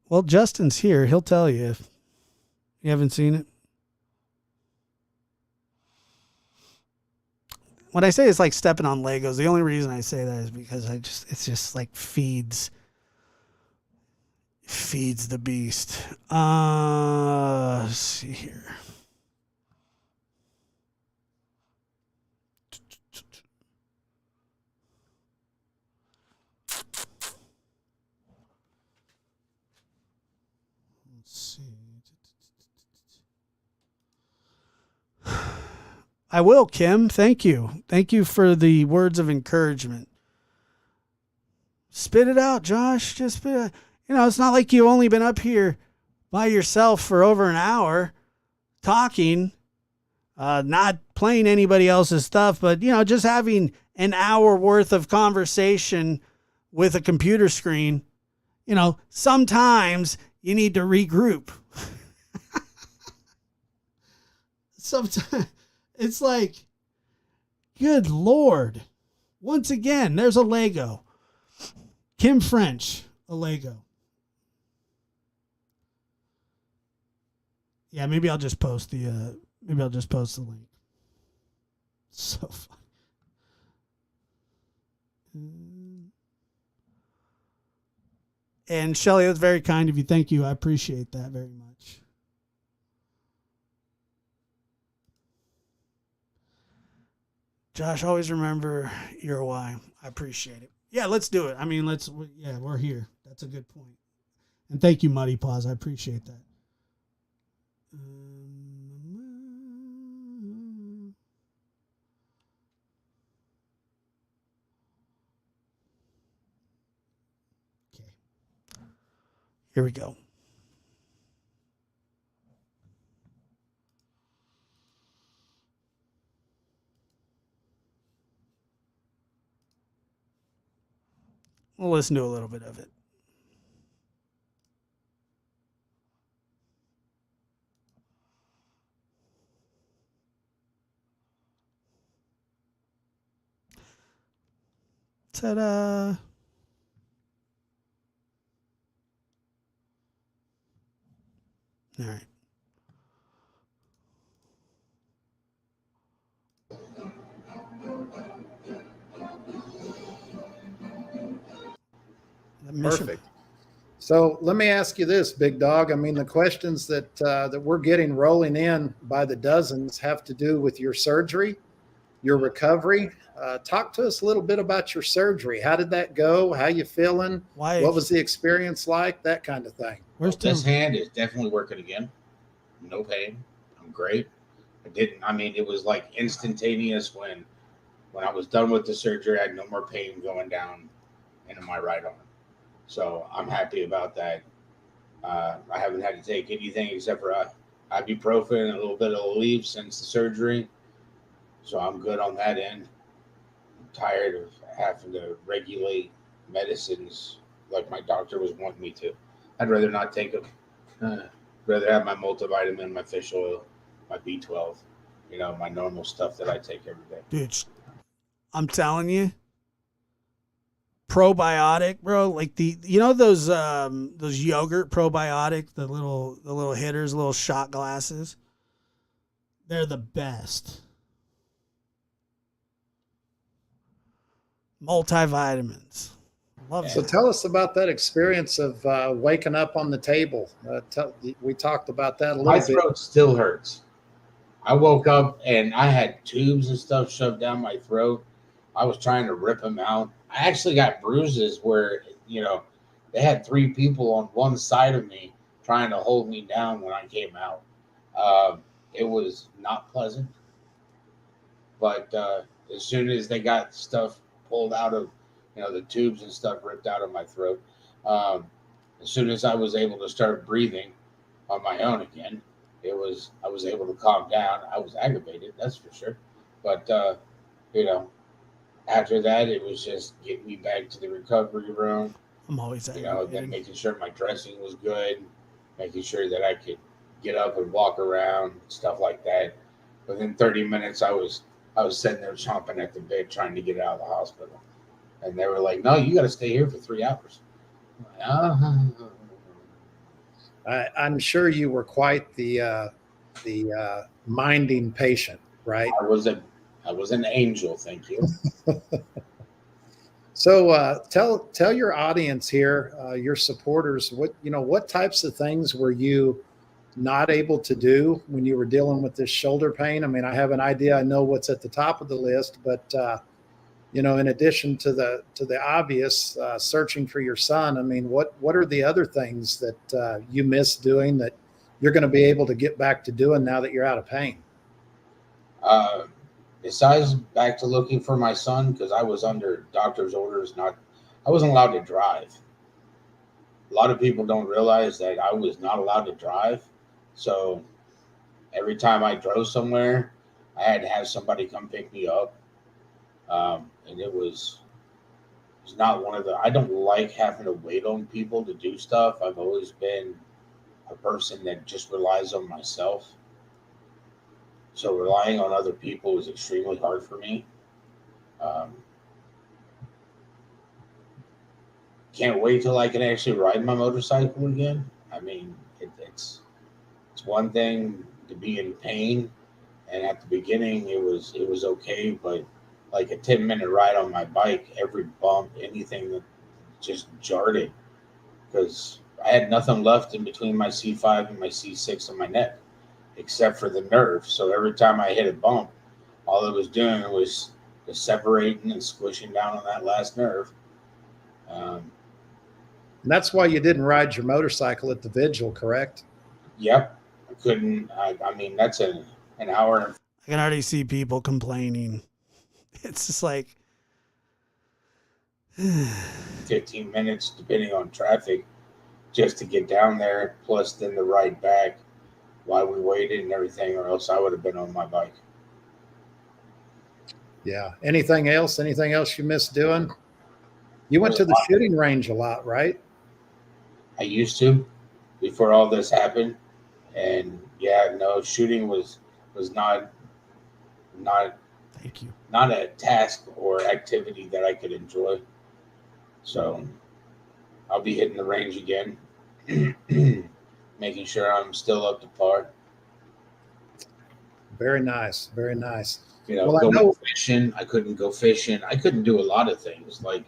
Well, Justin's here. He'll tell you if you haven't seen it. When I say it's like stepping on Legos, the only reason I say that is because it's just like feeds the beast. Let's see here. Let's see. I will, Kim. Thank you. Thank you for the words of encouragement. Spit it out, Josh. Just spit it out. It's not like you've only been up here by yourself for over an hour talking, not playing anybody else's stuff, but, just having an hour worth of conversation with a computer screen. Sometimes you need to regroup. Sometimes. It's like, good Lord. Once again, there's a Lego. Kim French, a Lego. Yeah, maybe I'll just post the link. So funny. And Shelly, that's very kind of you. Thank you. I appreciate that very much. Josh, always remember your why. I appreciate it. Yeah, let's do it. I mean, we're here. That's a good point. And thank you, Muddy Paws. I appreciate that. Okay. Here we go. We'll listen to a little bit of it. Ta-da. All right. Perfect. So let me ask you this, big dog. I mean, the questions that we're getting rolling in by the dozens have to do with your surgery, your recovery. Talk to us a little bit about your surgery. How did that go? How you feeling? Why? What was the experience like? That kind of thing. Well, this hand is definitely working again. No pain. I'm great. It was like instantaneous when I was done with the surgery. I had no more pain going down into my right arm. So I'm happy about that. I haven't had to take anything except for ibuprofen and a little bit of Aleve since the surgery. So I'm good on that end. I'm tired of having to regulate medicines like my doctor was wanting me to. I'd rather not take them. Rather have my multivitamin, my fish oil, my B12, my normal stuff that I take every day. Dude, I'm telling you, probiotic, bro. Like those yogurt probiotic, the little hitters, little shot glasses. They're the best. Multivitamins. Love it. So tell us about that experience of waking up on the table. We talked about that a little bit. My throat still hurts. I woke up and I had tubes and stuff shoved down my throat. I was trying to rip them out. I actually got bruises where, they had 3 people on one side of me trying to hold me down when I came out. It was not pleasant. But as soon as they got stuff pulled out of, the tubes and stuff ripped out of my throat, as soon as I was able to start breathing on my own again, I was able to calm down. I was aggravated, that's for sure. But, after that, it was just getting me back to the recovery room. I'm always aggravated. Then making sure my dressing was good, making sure that I could get up and walk around, stuff like that. Within 30 minutes, I was sitting there chomping at the bit trying to get out of the hospital. And they were like, no, you got to stay here for 3 hours. I'm sure you were quite the minding patient, right? I was an angel, thank you. So tell your audience here, your supporters, what types of things were you not able to do when you were dealing with this shoulder pain? I mean, I have an idea. I know what's at the top of the list, but in addition to the obvious, searching for your son, I mean, what are the other things that you miss doing that you're going to be able to get back to doing now that you're out of pain? Besides back to looking for my son, because I was under doctor's orders, I wasn't allowed to drive. A lot of people don't realize that I was not allowed to drive. So every time I drove somewhere, I had to have somebody come pick me up. And it was not one of I don't like having to wait on people to do stuff. I've always been a person that just relies on myself. So relying on other people is extremely hard for me. Can't wait till I can actually ride my motorcycle again. I mean, it's one thing to be in pain, and at the beginning it was okay, but like a 10-minute ride on my bike, every bump, anything that just jarred it, because I had nothing left in between my C5 and my C6 on my neck, except for the nerve. So every time I hit a bump, all it was doing was just separating and squishing down on that last nerve. And that's why you didn't ride your motorcycle at the vigil, correct? Yep. I couldn't. I mean, that's an hour. I can already see people complaining. It's just like 15 minutes, depending on traffic, just to get down there, plus then the ride back while we waited and everything, or else I would have been on my bike. Yeah. Anything else you miss doing? You went There's to a the lot. shooting range a lot, right? I used to before all this happened, and yeah, no, shooting was not Thank you. not a task or activity that I could enjoy. So I'll be hitting the range again, making sure I'm still up to par. Very nice. Very nice. You know, Well, I going know. fishing, I couldn't go fishing. I couldn't do a lot of things. Like,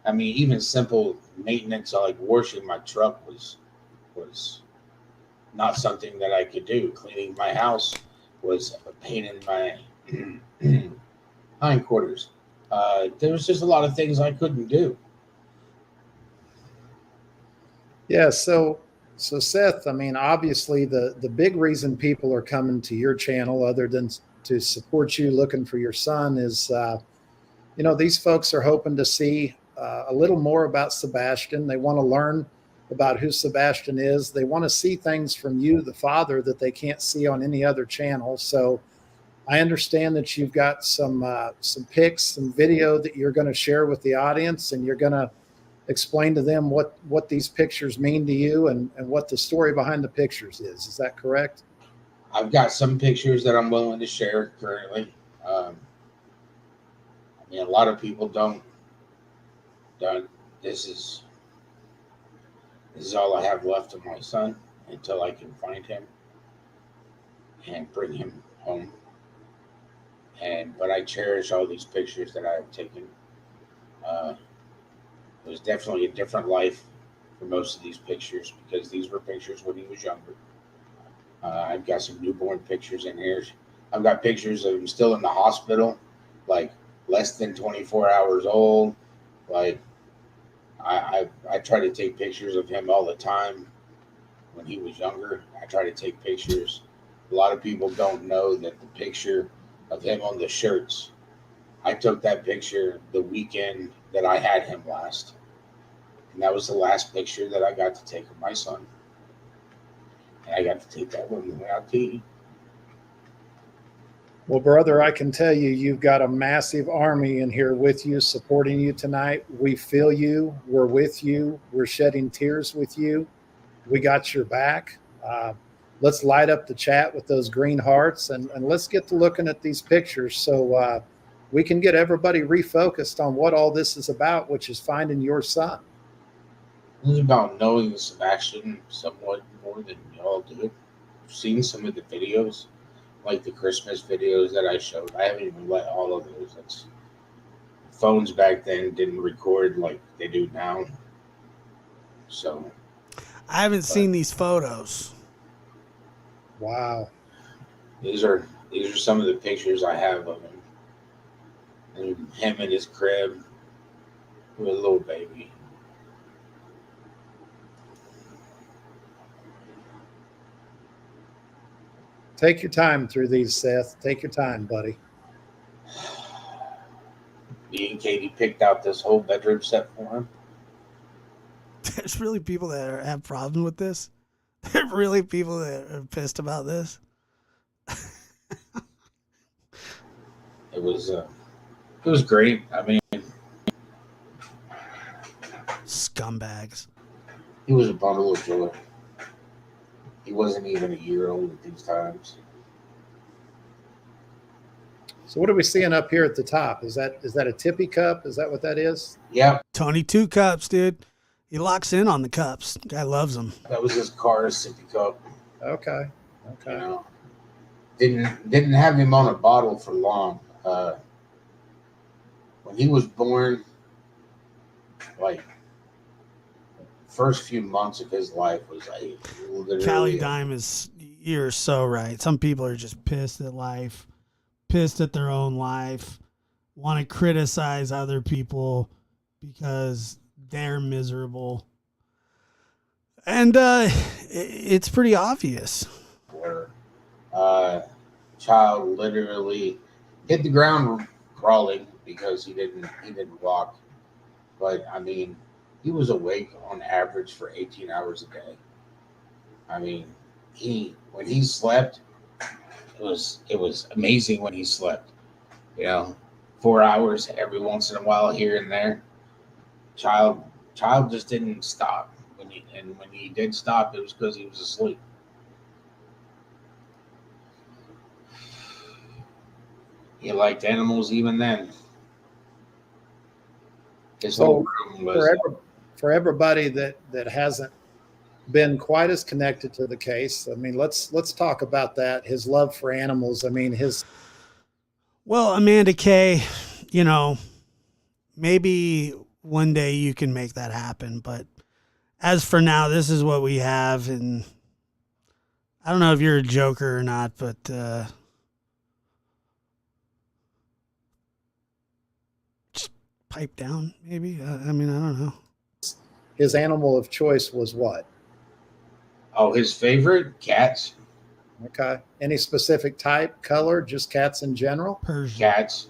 I mean, even simple maintenance, like washing my truck was not something that I could do. Cleaning my house was a pain in my hindquarters. There was just a lot of things I couldn't do. Yeah. So Seth, I mean, obviously the big reason people are coming to your channel, other than to support you, looking for your son, is these folks are hoping to see a little more about Sebastian. They want to learn about who Sebastian is. They want to see things from you, the father, that they can't see on any other channel. So I understand that you've got some pics, some video that you're going to share with the audience, and you're going to explain to them what these pictures mean to you, and what the story behind the pictures is. Is that correct? I've got some pictures that I'm willing to share currently. I mean, a lot of people don't. This is all I have left of my son until I can find him and bring him home. But I cherish all these pictures that I have taken. It was definitely a different life for most of these pictures, because these were pictures when he was younger. I've got some newborn pictures in here. I've got pictures of him still in the hospital, like less than 24 hours old. Like I try to take pictures of him all the time when he was younger. I try to take pictures. A lot of people don't know that the picture of him on the shirts, I took that picture the weekend that I had him last. And that was the last picture that I got to take of my son. And I got to take that when we went out to eat. Well, brother, I can tell you, you've got a massive army in here with you, supporting you tonight. We feel you. We're with you. We're shedding tears with you. We got your back. Let's light up the chat with those green hearts, and let's get to looking at these pictures, so we can get everybody refocused on what all this is about, which is finding your son. It was about knowing Sebastian somewhat more than y'all do. I've seen some of the videos, like the Christmas videos that I showed. I haven't even let all of those. Phones back then didn't record like they do now. So I haven't seen these photos. Wow. these are some of the pictures I have of him. And him in his crib with a little baby. Take your time through these, Seth. Take your time, buddy. Me and Katie picked out this whole bedroom set for him. There's really people that have problems with this. There are really people that are pissed about this. It was great. I mean, Scumbags. he was a bundle of joy. He wasn't even a year old at these times. So what are we seeing up here at the top? Is that a tippy cup? Is that what that is? Yep, Tony Two Cups, dude. He locks in on the cups. Guy loves them. that was his car's sippy cup. Okay. You know, didn't have him on a bottle for long. When he was born, like first few months of his life was like literally. Callie Dime is, you're so right. Some people are just pissed at life, pissed at their own life, want to criticize other people because they're miserable. And it's pretty obvious. Where child literally hit the ground crawling because he didn't walk. But I mean, he was awake on average for 18 hours a day. I mean, when he slept, it was amazing when he slept. 4 hours every once in a while here and there. child just didn't stop when he did stop, it was because he was asleep. He liked animals even then. His whole room was For everybody that hasn't been quite as connected to the case, I mean, let's talk about that. His love for animals. I mean, Well, Amanda Kay, you know, maybe one day you can make that happen. But as for now, this is what we have. And I don't know if you're a joker or not, but just pipe down, maybe. I mean, I don't know. his animal of choice was what? Oh, his favorite? Cats. Okay. Any specific type, color, just cats in general? Persian. Cats.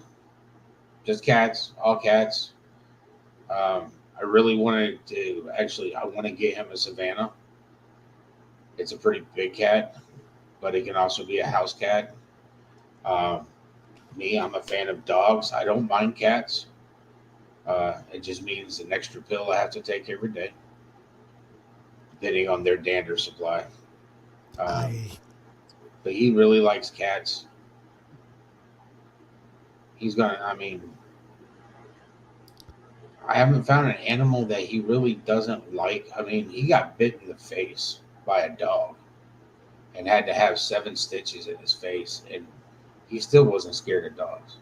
Just cats. All cats. I really wanted to I want to get him a Savannah. It's a pretty big cat, but it can also be a house cat. I'm a fan of dogs. I don't mind cats. It just means an extra pill I have to take every day, depending on their dander supply. But he really likes cats. I haven't found an animal that he really doesn't like. I mean, he got bit in the face by a dog and had to have 7 stitches in his face, and he still wasn't scared of dogs.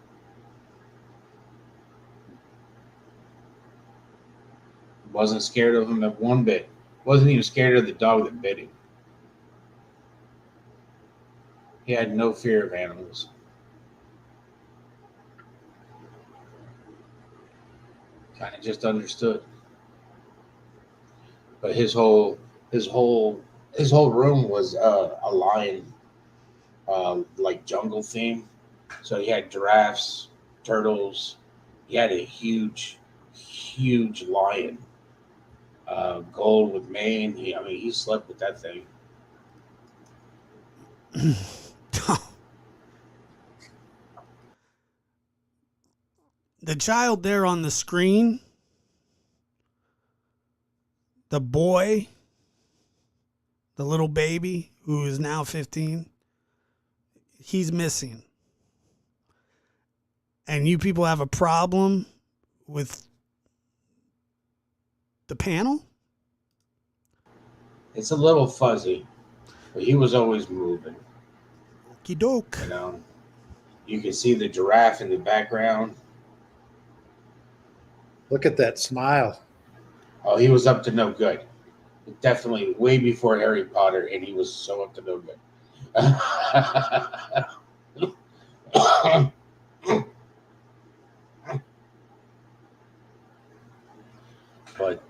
Wasn't scared of him at one bit. Wasn't even scared of the dog that bit him. He had no fear of animals. Kind of just understood. But his whole room was a lion, like jungle theme. So he had giraffes, turtles. He had a huge lion, gold with mane. He slept with that thing. The child there on the screen, the boy, the little baby who is now 15, he's missing. And you people have a problem with the panel? It's a little fuzzy, but he was always moving. Okey doke. You know, you can see the giraffe in the background. Look at that smile. Oh, he was up to no good. Definitely way before Harry Potter, and he was so up to no good. But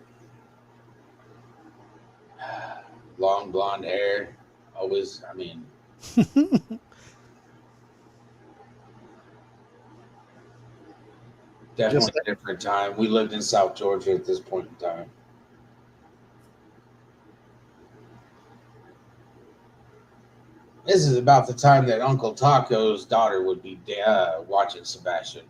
long blonde hair, always, definitely a different time. We lived in South Georgia at this point in time. This is about the time that Uncle Taco's daughter would be watching Sebastian.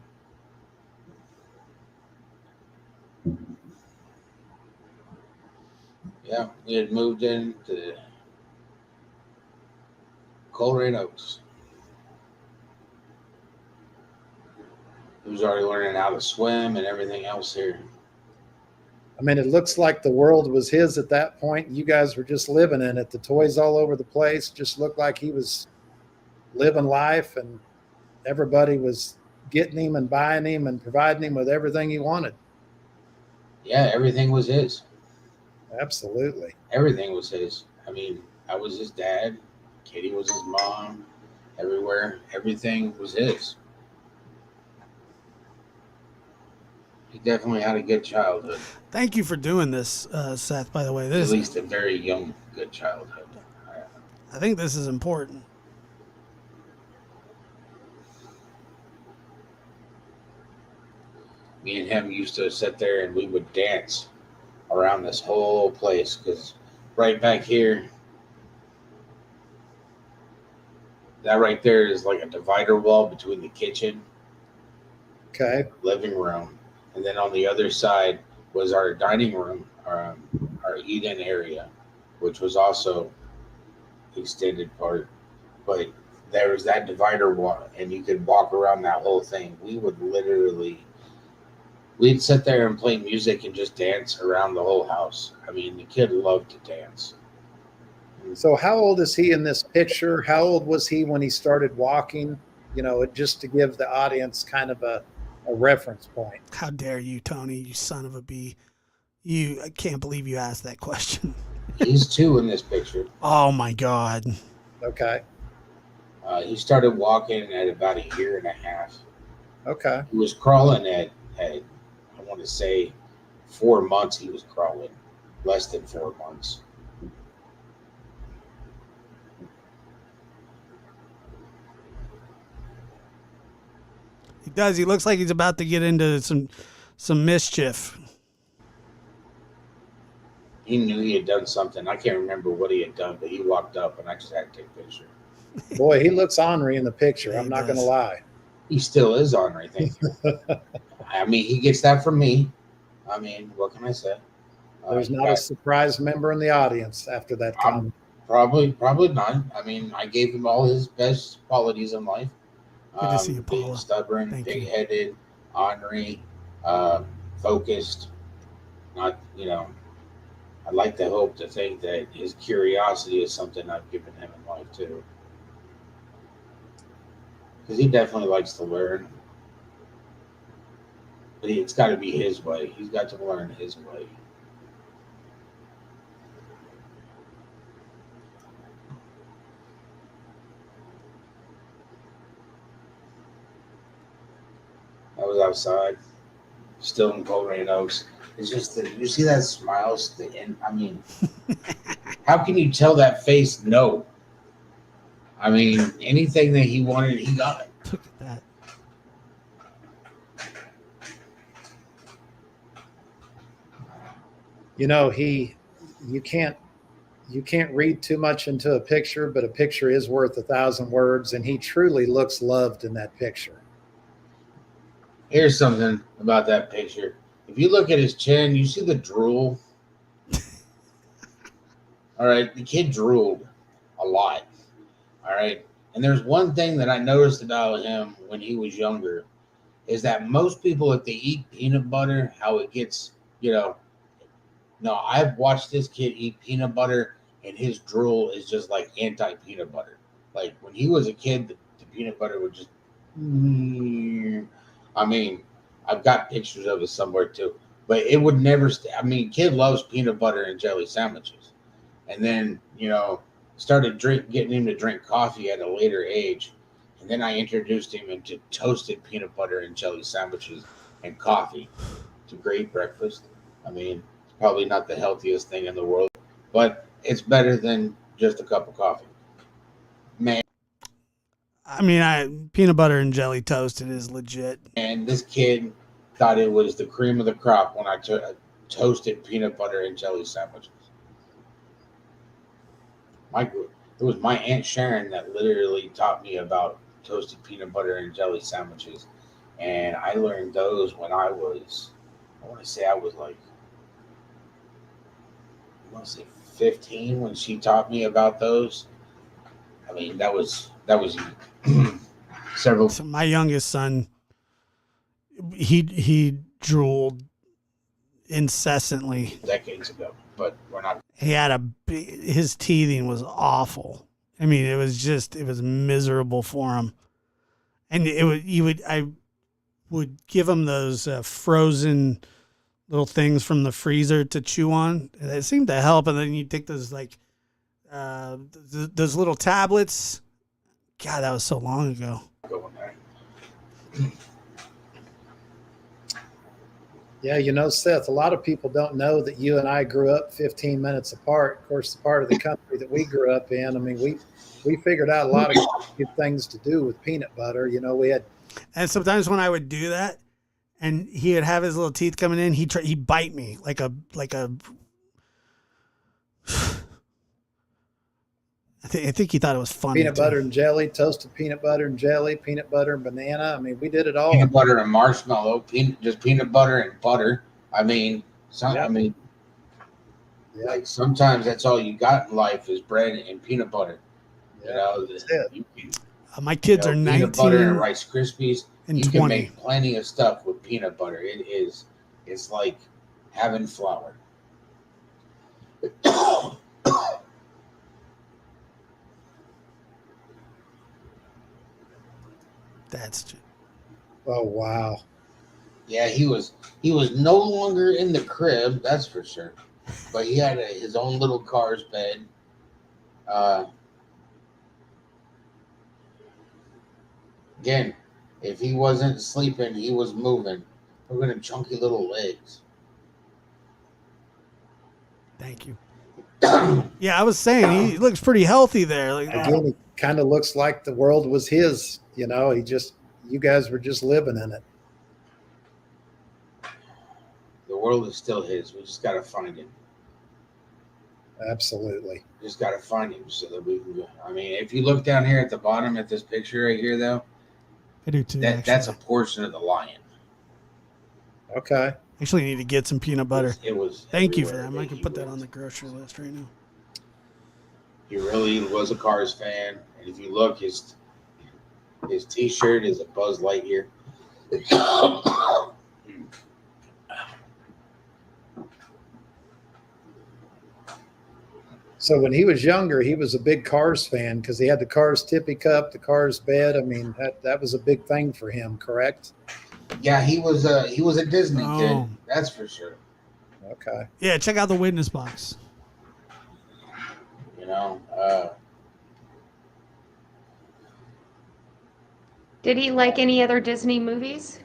Yeah, we had moved into Coleraine Oaks. He was already learning how to swim and everything else here. I mean, it looks like the world was his at that point. You guys were just living in it. The toys all over the place. Just looked like he was living life, and everybody was getting him and buying him and providing him with everything he wanted. Yeah, everything was his. Absolutely. Everything was his. I was his dad. Katie was his mom. Everywhere. Everything was his. He definitely had a good childhood. Thank you for doing this, Seth, by the way. At least a very young, good childhood. I think this is important. Me and him used to sit there and we would dance around this whole place, because right back here, that right there is like a divider wall between the kitchen, Okay. living room, and then on the other side was our dining room, our eat-in area, which was also extended part. But there was that divider wall, and you could walk around that whole thing. We'd sit there and play music and just dance around the whole house. I mean, the kid loved to dance. So how old is he in this picture? How old was he when he started walking? You know, just to give the audience kind of a reference point. How dare you, Tony, you son of a bee. I can't believe you asked that question. He's 2 in this picture. Oh, my God. Okay. He started walking at about a year and a half. Okay. He was crawling at I want to say 4 months. He was crawling, less than 4 months. He does. He looks like he's about to get into some mischief. He knew he had done something. I can't remember what he had done, but he walked up and I just had to take a picture. Boy, he looks ornery in the picture. Yeah, I'm not he going to does. lie. He still is ornery, thank you. I mean, he gets that from me. I mean, what can I say? There's not a surprised member in the audience after that comment. Probably not. I mean, I gave him all his best qualities in life. Good to see you, Being Paula. stubborn, Thank you. big-headed, ornery, focused. Not, I'd like to hope to think that his curiosity is something I've given him in life too. Because he definitely likes to learn. But it's got to be his way. He's got to learn his way. I was outside, still in Coleraine Oaks. It's just that you see that smile. I mean, how can you tell that face no? I mean, anything that he wanted, he got it. Look at that. You know, you can't read too much into a picture, but a picture is worth 1,000 words, and he truly looks loved in that picture. Here's something about that picture. If you look at his chin, you see the drool. All right, the kid drooled a lot. All right, and there's one thing that I noticed about him when he was younger is that most people, if they eat peanut butter, how it gets, No, I've watched this kid eat peanut butter, and his drool is just like anti-peanut butter. Like when he was a kid, the peanut butter would just. I mean, I've got pictures of it somewhere too, but it would never. Kid loves peanut butter and jelly sandwiches, and then started getting him to drink coffee at a later age, and then I introduced him into toasted peanut butter and jelly sandwiches and coffee. It's a great breakfast. I mean, it's probably not the healthiest thing in the world, but it's better than just a cup of coffee. Man. I mean, peanut butter and jelly toasted is legit. And this kid thought it was the cream of the crop when I toasted peanut butter and jelly sandwiches. It was my Aunt Sharon that literally taught me about toasted peanut butter and jelly sandwiches. And I learned those when I was 15 when she taught me about those. I mean, that was several. So my youngest son, he drooled incessantly decades ago, but we're not. He had his teething was awful. I mean, it was miserable for him. And I would give him those frozen little things from the freezer to chew on. And it seemed to help. And then you take those those little tablets. God, that was so long ago. Yeah, Seth, a lot of people don't know that you and I grew up 15 minutes apart. Of course, the part of the country that we grew up in, I mean, we figured out a lot of good things to do with peanut butter. We had. And sometimes when I would do that, and he would have his little teeth coming in, he'd bite me like a. I think he thought it was funny. Peanut butter and jelly, toasted peanut butter and jelly, peanut butter and banana. I mean, we did it all. Peanut butter and marshmallow, just peanut butter and butter. I mean, So Yeah. I mean, Yeah. like sometimes that's all you got in life is bread and peanut butter. You Yeah. know, That's it. you can, My kids are peanut butter and 19 Rice Krispies. and You can 20. make plenty of stuff with peanut butter. It's like having flour. That's Oh wow. Yeah, he was no longer in the crib, that's for sure. But he had his own little car's bed. Again, if he wasn't sleeping, he was moving. Look at him, chunky little legs. thank you. Yeah, I was saying he looks pretty healthy there. Like, Again, he kind of looks like the world was his. You know, you guys were just living in it. The world is still his. We just got to find him. Absolutely. Just got to find him so that we can go. I mean, if you look down here at the bottom at this picture right here, though, I do too. that's a portion of the lion. Okay. Actually need to get some peanut butter. It was Thank you for everywhere that. I can he put that went. on the grocery list right now. He really was a Cars fan, and if you look, his T-shirt is a Buzz Lightyear. So when he was younger, he was a big Cars fan because he had the Cars tippy cup, the Cars bed. I mean, that was a big thing for him, correct? Yeah, he was a Disney kid, Oh. that's for sure. Okay. Yeah, check out the witness box. You know, Did he like any other Disney movies?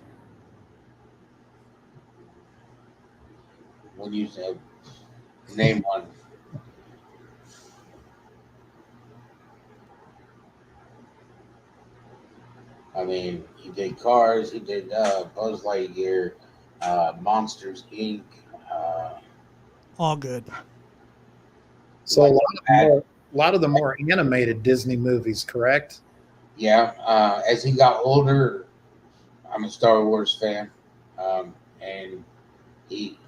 when you said name one, I mean, he did Cars, he did Buzz Lightyear, Monsters Inc. All good. So a lot of the more animated Disney movies, correct? Yeah, as he got older, I'm a Star Wars fan, and he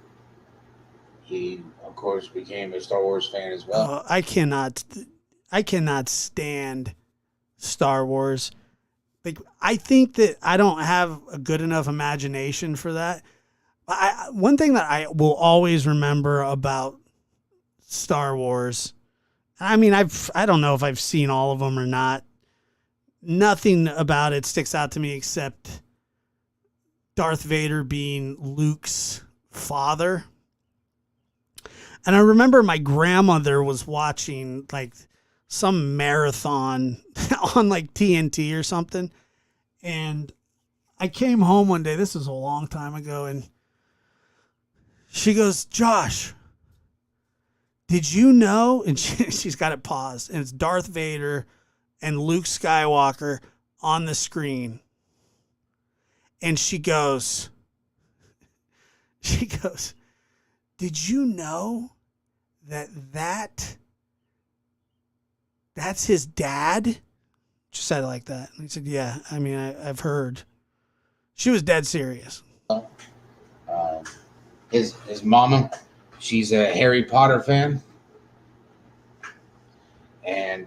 of course became a Star Wars fan as well. I cannot stand Star Wars. Like, I think that I don't have a good enough imagination for that. One thing that I will always remember about Star Wars, I mean, I don't know if I've seen all of them or not. Nothing about it sticks out to me except Darth Vader being Luke's father. And I remember my grandmother was watching like some marathon on like TNT or something. And I came home one day, this was a long time ago, and she goes, "Josh, did you know?" And she's got it paused, and it's Darth Vader and Luke Skywalker on the screen. And she goes, "Did you know that's his dad?" She said it like that. And I said, "Yeah, I mean, I've heard." She was dead serious. His mama, she's a Harry Potter fan, and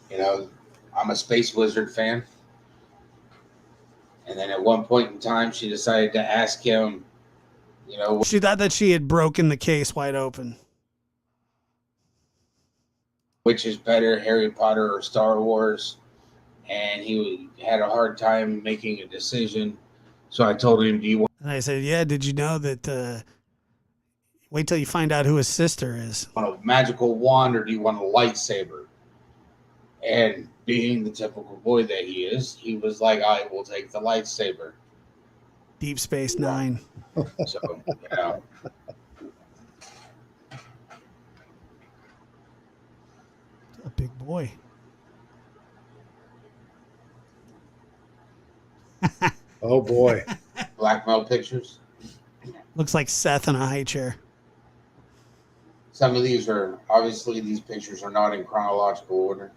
you know, I'm a Space Wizard fan. And then at one point in time, she decided to ask him, you know, She thought that she had broken the case wide open. which is better, Harry Potter or Star Wars? And he had a hard time making a decision. So I told him, "Do you And I said, "Yeah, did you know that wait till you find out who his sister is." want a magical wand or do you want a lightsaber?" And being the typical boy that he is, he was like, "I will take the lightsaber." Deep Space Nine. So, you know, A big boy. Oh boy. blackmail pictures. Looks like Seth in a high chair. Some of these pictures are not in chronological order.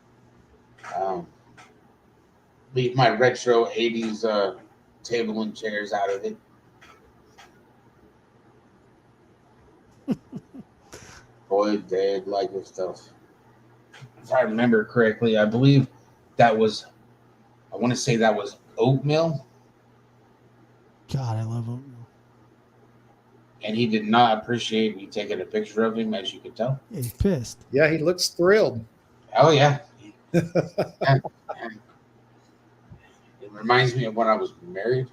Leave my retro 80s table and chairs out of it. Boy, did like his stuff. If I remember correctly, I believe that was, I want to say that was oatmeal, God, I love oatmeal. and he did not appreciate me taking a picture of him, as you can tell. Yeah, he's pissed. Yeah, he looks thrilled. Oh, yeah. It reminds me of when I was married.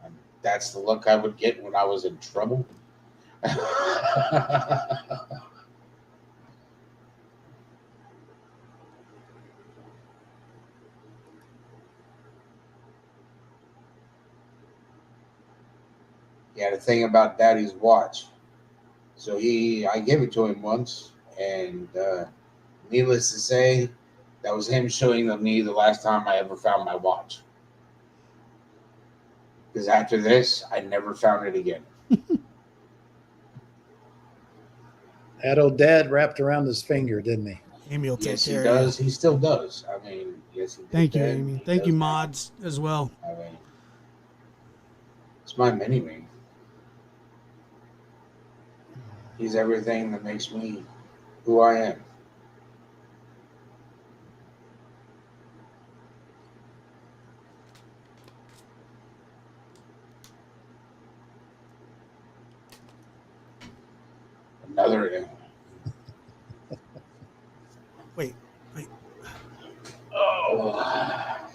And that's the look I would get when I was in trouble. He had a thing about Daddy's watch. So I gave it to him once, and needless to say, that was him showing me the last time I ever found my watch. Because after this, I never found it again. That old dad wrapped around his finger, didn't he? Amy will take Yes, he care does. of you. He still does. I mean, yes, he did. Thank you, then. Amy. He Thank you, does now. mods, as well. I mean, it's my mini me. He's everything that makes me who I am. Another. Wait. Oh.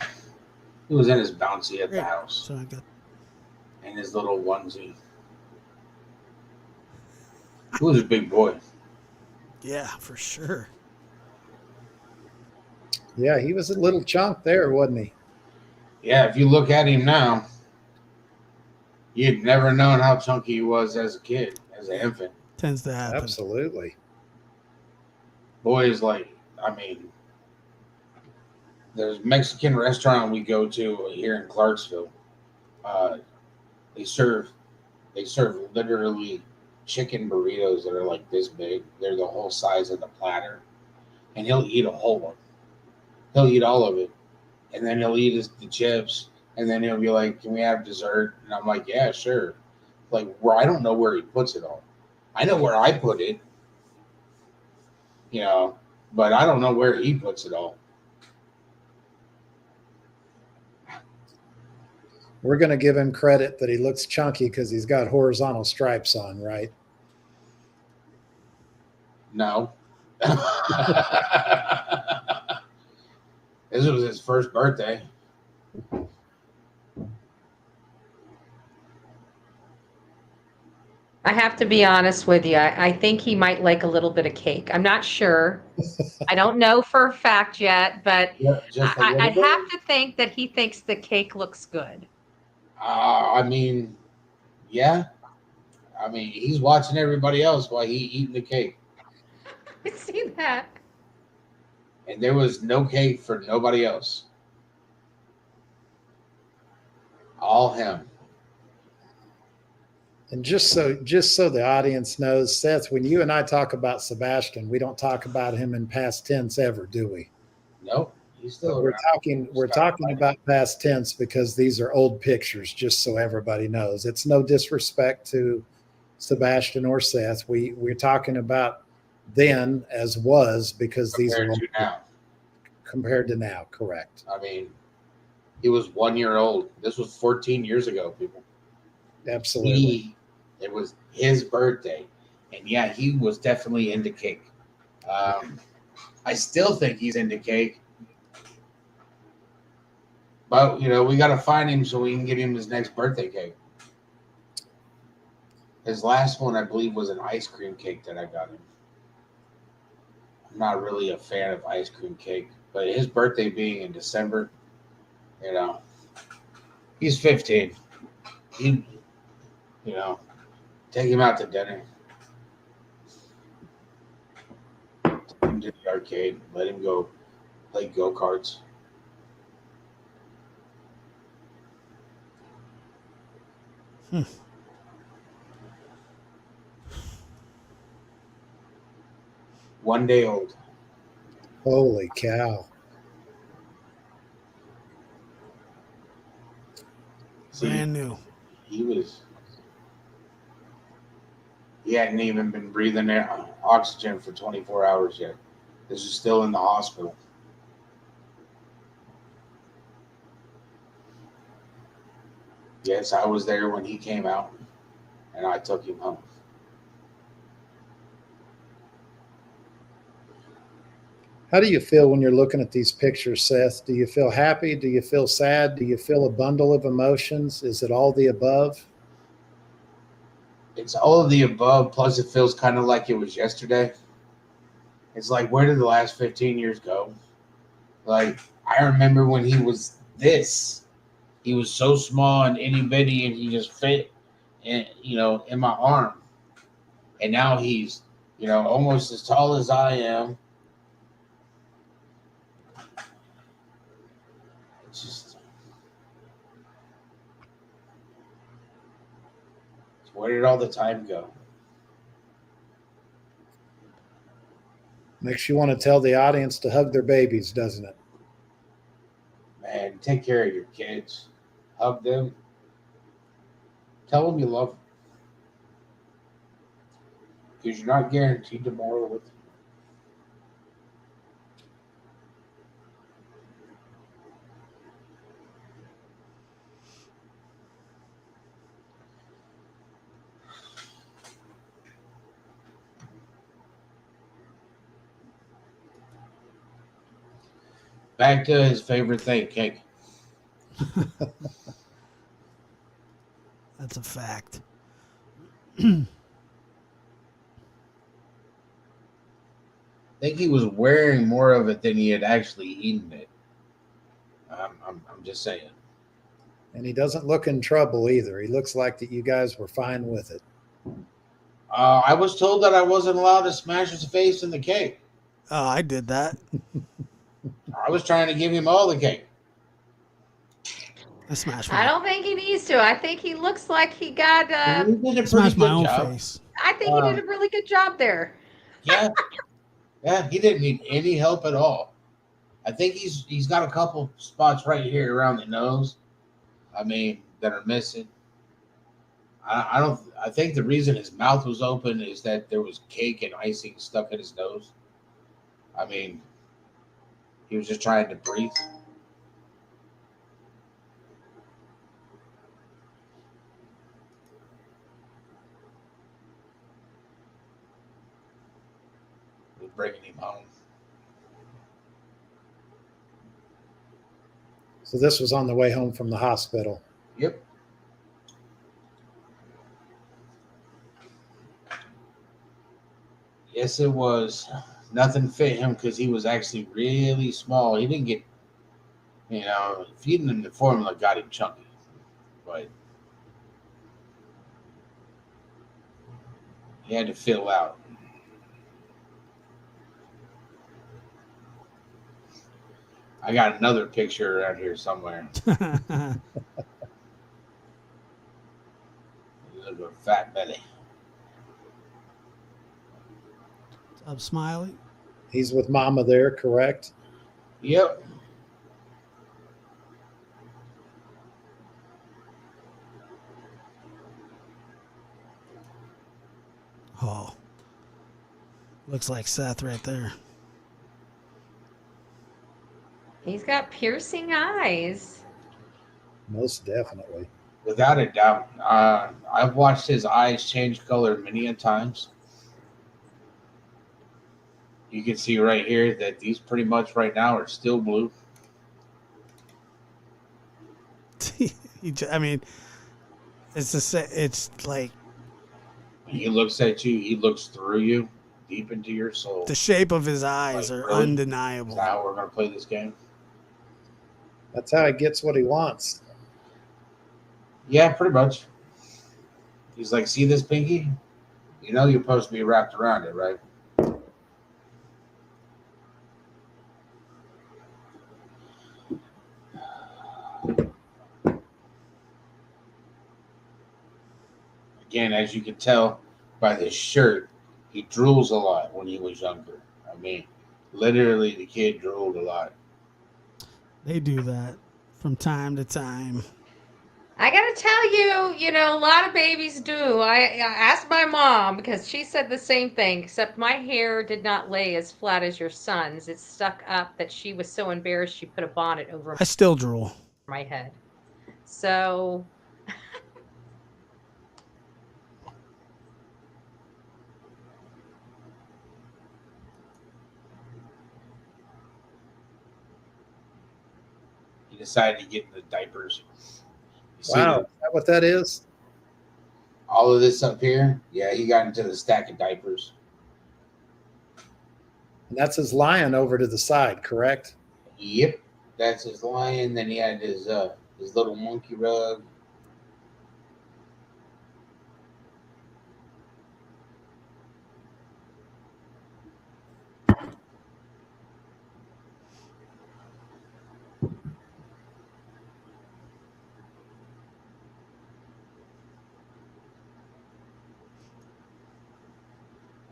He was in his bouncy at the Great. house So I got. and his little onesie. He was a big boy. Yeah, for sure. Yeah, he was a little chunk there, wasn't he? Yeah, if you look at him now, you'd never known how chunky he was as a kid, as an infant. Tends to happen. Absolutely. Boys, like, I mean, there's a Mexican restaurant we go to here in Clarksville. They serve literally chicken burritos that are like this big. They're the whole size of the platter, and he'll eat a whole one. He'll eat all of it, and then he'll eat the chips, and then he'll be like, "Can we have dessert?" And I'm like, "Yeah, sure." Like, where I don't know where he puts it all. I know where I put it, but I don't know where he puts it all. We're going to give him credit that he looks chunky because he's got horizontal stripes on, right? No. This was his first birthday. I have to be honest with you. I think he might like a little bit of cake. I'm not sure. I don't know for a fact yet, but Just a I little bit. have to think that he thinks the cake looks good. I mean, yeah. I mean, he's watching everybody else while he eating the cake. I see that. And there was no cake for nobody else. All him. And just so the audience knows, Seth, when you and I talk about Sebastian, we don't talk about him in past tense ever, do we? Nope. He's still We're around. talking about past tense because these are old pictures, just so everybody knows. It's no disrespect to Sebastian or Seth. We're talking about then as was because these are compared to now. compared to now, correct. I mean, he was 1 year old. This was 14 years ago, people. Absolutely. It was his birthday. And yeah, he was definitely into cake. I still think he's into cake. But, we got to find him so we can get him his next birthday cake. His last one, I believe, was an ice cream cake that I got him. I'm not really a fan of ice cream cake. But his birthday being in December, he's 15. Take him out to dinner. Take him to the arcade. Let him go play go-karts. One day old. Holy cow. Brand new. He He hadn't even been breathing air, oxygen for 24 hours yet. This is still in the hospital. Yes, I was there when he came out, and I took him home. How do you feel when you're looking at these pictures, Seth? Do you feel happy? Do you feel sad? Do you feel a bundle of emotions? Is it all the above? It's all of the above, plus it feels kind of like it was yesterday. It's like, where did the last 15 years go? Like, I remember when he was this. He was so small and itty bitty, and he just fit, in my arm. And now he's, almost as tall as I am. It's just, where did all the time go? Makes you want to tell the audience to hug their babies, doesn't it? Man, take care of your kids. Hug them. Tell them you love them. Because you're not guaranteed tomorrow with them. Back to his favorite thing, cake. That's a fact. I think he was wearing more of it than he had actually eaten it. I'm just saying. And he doesn't look in trouble either. He looks like that you guys were fine with it. I was told that I wasn't allowed to smash his face in the cake. Oh, I did that. I was trying to give him all the cake. I smashed I my, don't think he needs to. I think he looks like he got. He did a pretty smashed my good own job. face. I think he did a really good job there. Yeah, he didn't need any help at all. I think he's got a couple spots right here around the nose. I mean, that are missing. I think the reason his mouth was open is that there was cake and icing stuck in his nose. I mean, he was just trying to breathe. We're bringing him home. So this was on the way home from the hospital. Yep. Yes, it was. Nothing fit him because he was actually really small. He didn't get, feeding him the formula got him chunky. But he had to fill out. I got another picture around here somewhere. Look at a fat belly. What's up, Smiley? He's with Mama there, correct? Yep. Oh, looks like Seth right there. He's got piercing eyes. Most definitely. Without a doubt. I've watched his eyes change color many a times. You can see right here that these pretty much right now are still blue. I mean, it's like When he looks at you, he looks through you, deep into your soul. the shape of his eyes Like, are really? Is undeniable. that how we're going to play this game? That's how he gets what he wants. Yeah, pretty much. He's like, see this pinky? You're supposed to be wrapped around it, right? Again, as you can tell by this shirt, he drools a lot when he was younger. I mean, literally, the kid drooled a lot. They do that from time to time. I gotta tell you, a lot of babies do. I asked my mom because she said the same thing, except my hair did not lay as flat as your son's. It stuck up that she was so embarrassed she put a bonnet over I still drool. my head. So He decided to get in the diapers. You see Wow, is that what that is? all of this up here? Yeah, he got into the stack of diapers. And that's his lion over to the side, correct? Yep, that's his lion. Then he had his little monkey rug.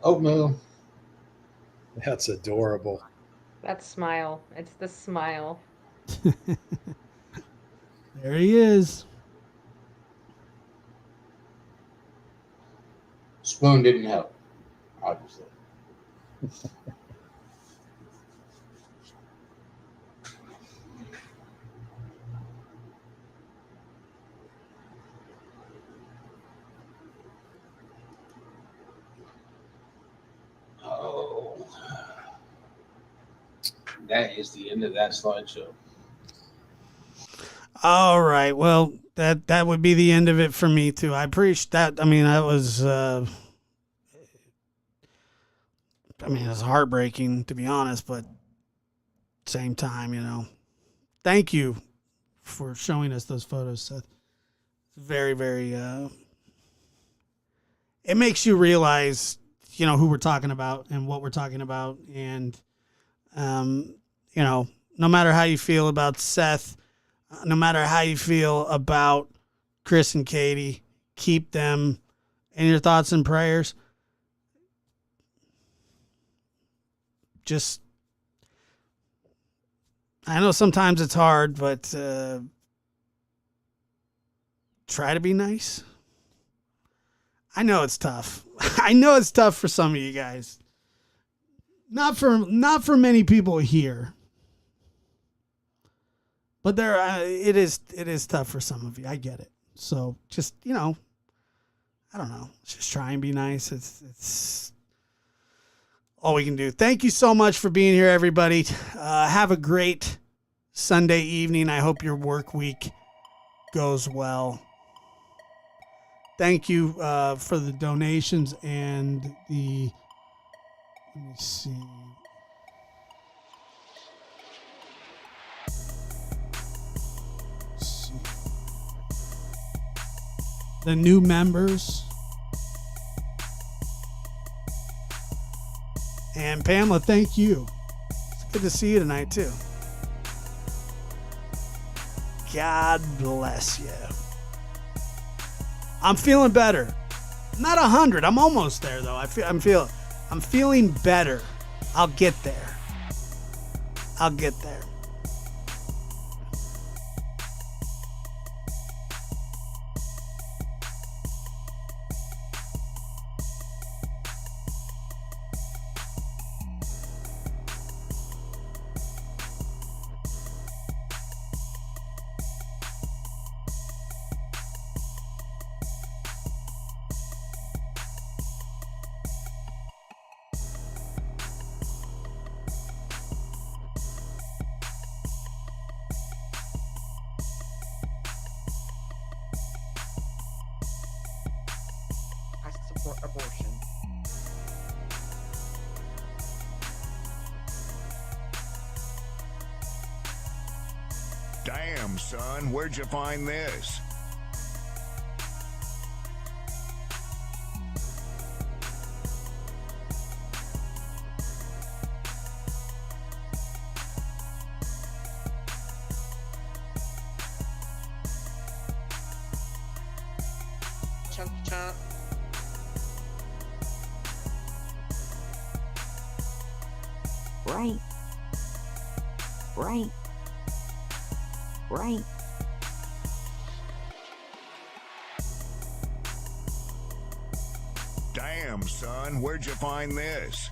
Oh no. That's adorable. that smile. It's the smile. There he is. Spoon didn't help, obviously. Oh, that is the end of that slideshow. All right. Well, that would be the end of it for me too. I appreciate that. I mean, that was it was heartbreaking to be honest, but same time, thank you for showing us those photos, Seth. Very, very it makes you realize, who we're talking about and what we're talking about. And no matter how you feel about Seth, no matter how you feel about Chris and Katie, keep them in your thoughts and prayers. Just, I know sometimes it's hard, but try to be nice. I know it's tough. I know it's tough for some of you guys. Not for many people here. But it is tough for some of you. I get it. So just, I don't know. Just try and be nice. It's all we can do. Thank you so much for being here, everybody. Have a great Sunday evening. I hope your work week goes well. Thank you for the donations and let me see. The new members. And Pamela, thank you. It's good to see you tonight, too. God bless you. I'm feeling better. Not 100. I'm almost there, though. I'm feeling better. I'll get there. I'll get there. Abortion. Damn, son, where'd you find this? Chunk chunk. Right. Right. Right. Damn, son, where'd you find this?